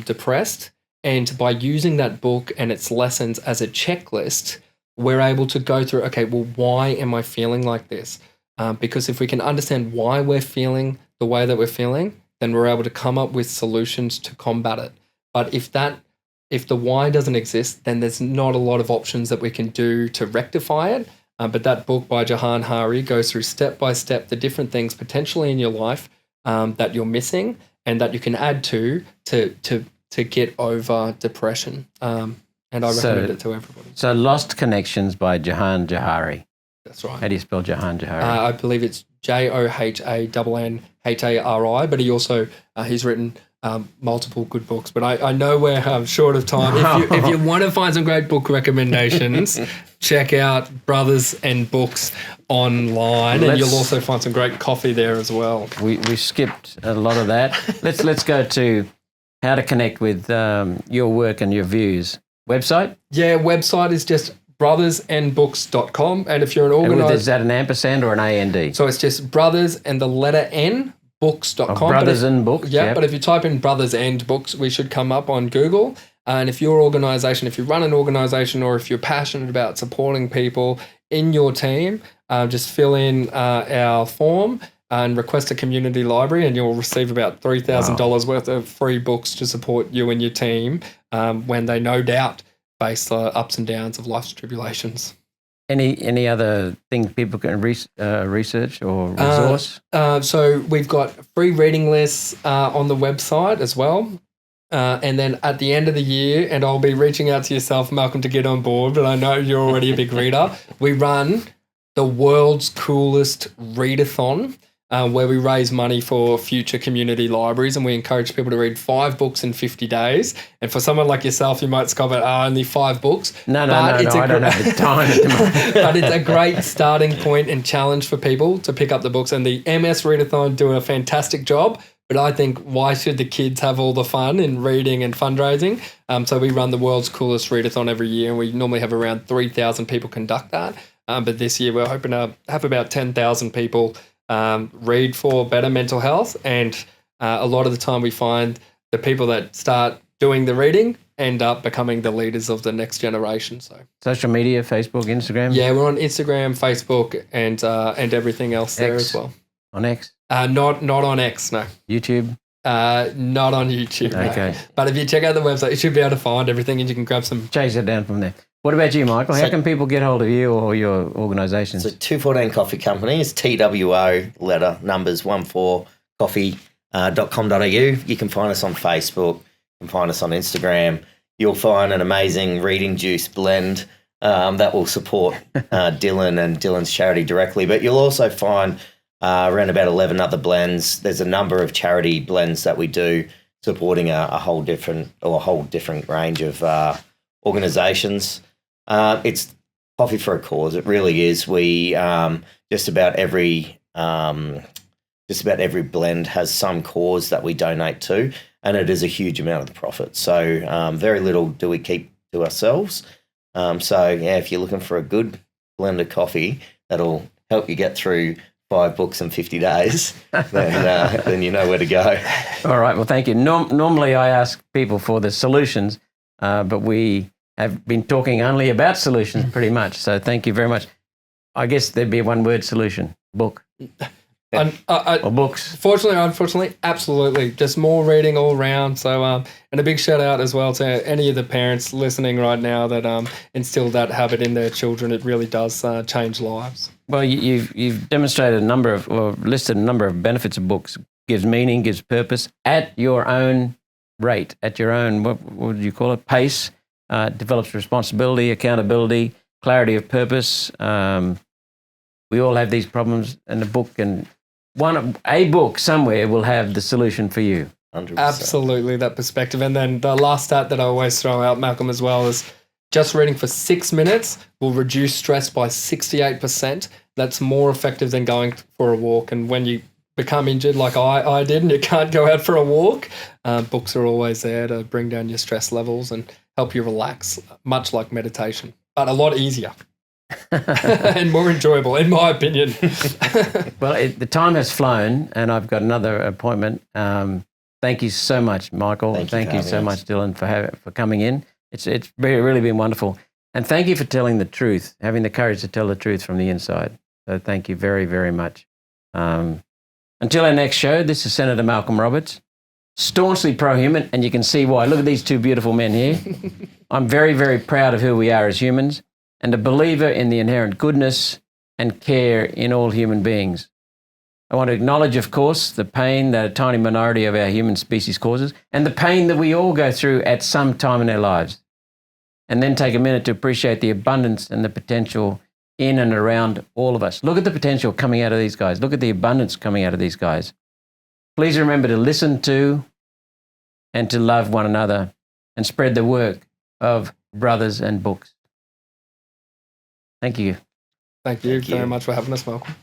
depressed. And by using that book and its lessons as a checklist, we're able to go through, okay, well, why am I feeling like this? Because if we can understand why we're feeling the way that we're feeling, then we're able to come up with solutions to combat it. But if the why doesn't exist, then there's not a lot of options that we can do to rectify it. But that book by Jahan Hari goes through step by step the different things potentially in your life that you're missing and that you can add to get over depression. And I recommend it to everybody. So Lost Connections by Jahan Hari. That's right. How do you spell Jahan Hari? I believe it's JohannHari, but he also he's written multiple good books. But I know we're short of time. If you want to find some great book recommendations, check out Brothers and Books online, and you'll also find some great coffee there as well. We skipped a lot of that. Let's go to how to connect with your work and your views. Website? Yeah, website is just brothersandbooks.com. And if you're an organizer... Is that an ampersand or an AND? So it's just brothers and the letter N, books.com. Brothers and Books? Yeah, but if you type in Brothers and Books, we should come up on Google. And if your organization, if you run an organization or if you're passionate about supporting people in your team, just fill in our form and request a community library, and you'll receive about $3,000 worth of free books to support you and your team when they no doubt face the ups and downs of life's tribulations. Any other thing people can research or resource? So we've got free reading lists on the website as well. And then at the end of the year, and I'll be reaching out to yourself, Malcolm, to get on board, but I know you're already a big reader, we run the world's coolest readathon, where we raise money for future community libraries, and we encourage people to read 5 books in 50 days. And for someone like yourself, you might scoff at only 5 books. No, I don't have the time at the moment. But it's a great starting point and challenge for people to pick up the books. And the MS Readathon do a fantastic job. But I think, why should the kids have all the fun in reading and fundraising? So we run the world's coolest readathon every year, and we normally have around 3,000 people conduct that. But this year we're hoping to have about 10,000 people read for better mental health. And a lot of the time we find the people that start doing the reading end up becoming the leaders of the next generation. So social media, Facebook, Instagram? Yeah, we're on Instagram, Facebook, and everything else there as well. On X? Not on X, no. YouTube? Not on YouTube. Okay. No. But if you check out the website, you should be able to find everything, and you can grab some. Chase it down from there. What about you, Michael? How can people get hold of you or your organisations? So 214 Coffee Company is TWO letter numbers 14coffee.com.au. You can find us on Facebook. You can find us on Instagram. You'll find an amazing reading juice blend that will support Dylan and Dylan's charity directly. But you'll also find around about 11 other blends. There's a number of charity blends that we do supporting a whole different range of organisations. It's coffee for a cause. It really is. We just about every blend has some cause that we donate to, and it is a huge amount of the profit. So very little do we keep to ourselves. So yeah, if you're looking for a good blend of coffee that'll help you get through 5 books in 50 days, then you know where to go. All right. Well, thank you. Normally I ask people for the solutions, but we have been talking only about solutions pretty much. So thank you very much. I guess there'd be a one-word solution: book. or books? Fortunately or unfortunately, absolutely. Just more reading all around. So, and a big shout out as well to any of the parents listening right now that instill that habit in their children. It really does change lives. Well, you've demonstrated listed a number of benefits of books. Gives meaning, gives purpose at your own rate, at your own, what would you call it, pace. Develops responsibility, accountability, clarity of purpose. We all have these problems, and a book a book somewhere will have the solution for you. 100%. Absolutely, that perspective. And then the last stat that I always throw out, Malcolm, as well, is just reading for 6 minutes will reduce stress by 68%. That's more effective than going for a walk. And when you become injured like I did and you can't go out for a walk, books are always there to bring down your stress levels and help you relax, much like meditation, but a lot easier. And more enjoyable, in my opinion. Well, the time has flown, and I've got another appointment. Thank you so much, Michael. Thank you so much, Dylan, for coming in. It's really been wonderful. And thank you for telling the truth, having the courage to tell the truth from the inside. So thank you very, very much. Until our next show, this is Senator Malcolm Roberts, staunchly pro-human, and you can see why. Look at these two beautiful men here. I'm very, very proud of who we are as humans, and a believer in the inherent goodness and care in all human beings. I want to acknowledge, of course, the pain that a tiny minority of our human species causes, and the pain that we all go through at some time in our lives. And then take a minute to appreciate the abundance and the potential in and around all of us. Look at the potential coming out of these guys. Look at the abundance coming out of these guys. Please remember to listen to and to love one another and spread the work of brothers and books. Thank you. Thank you very much for having us, Malcolm.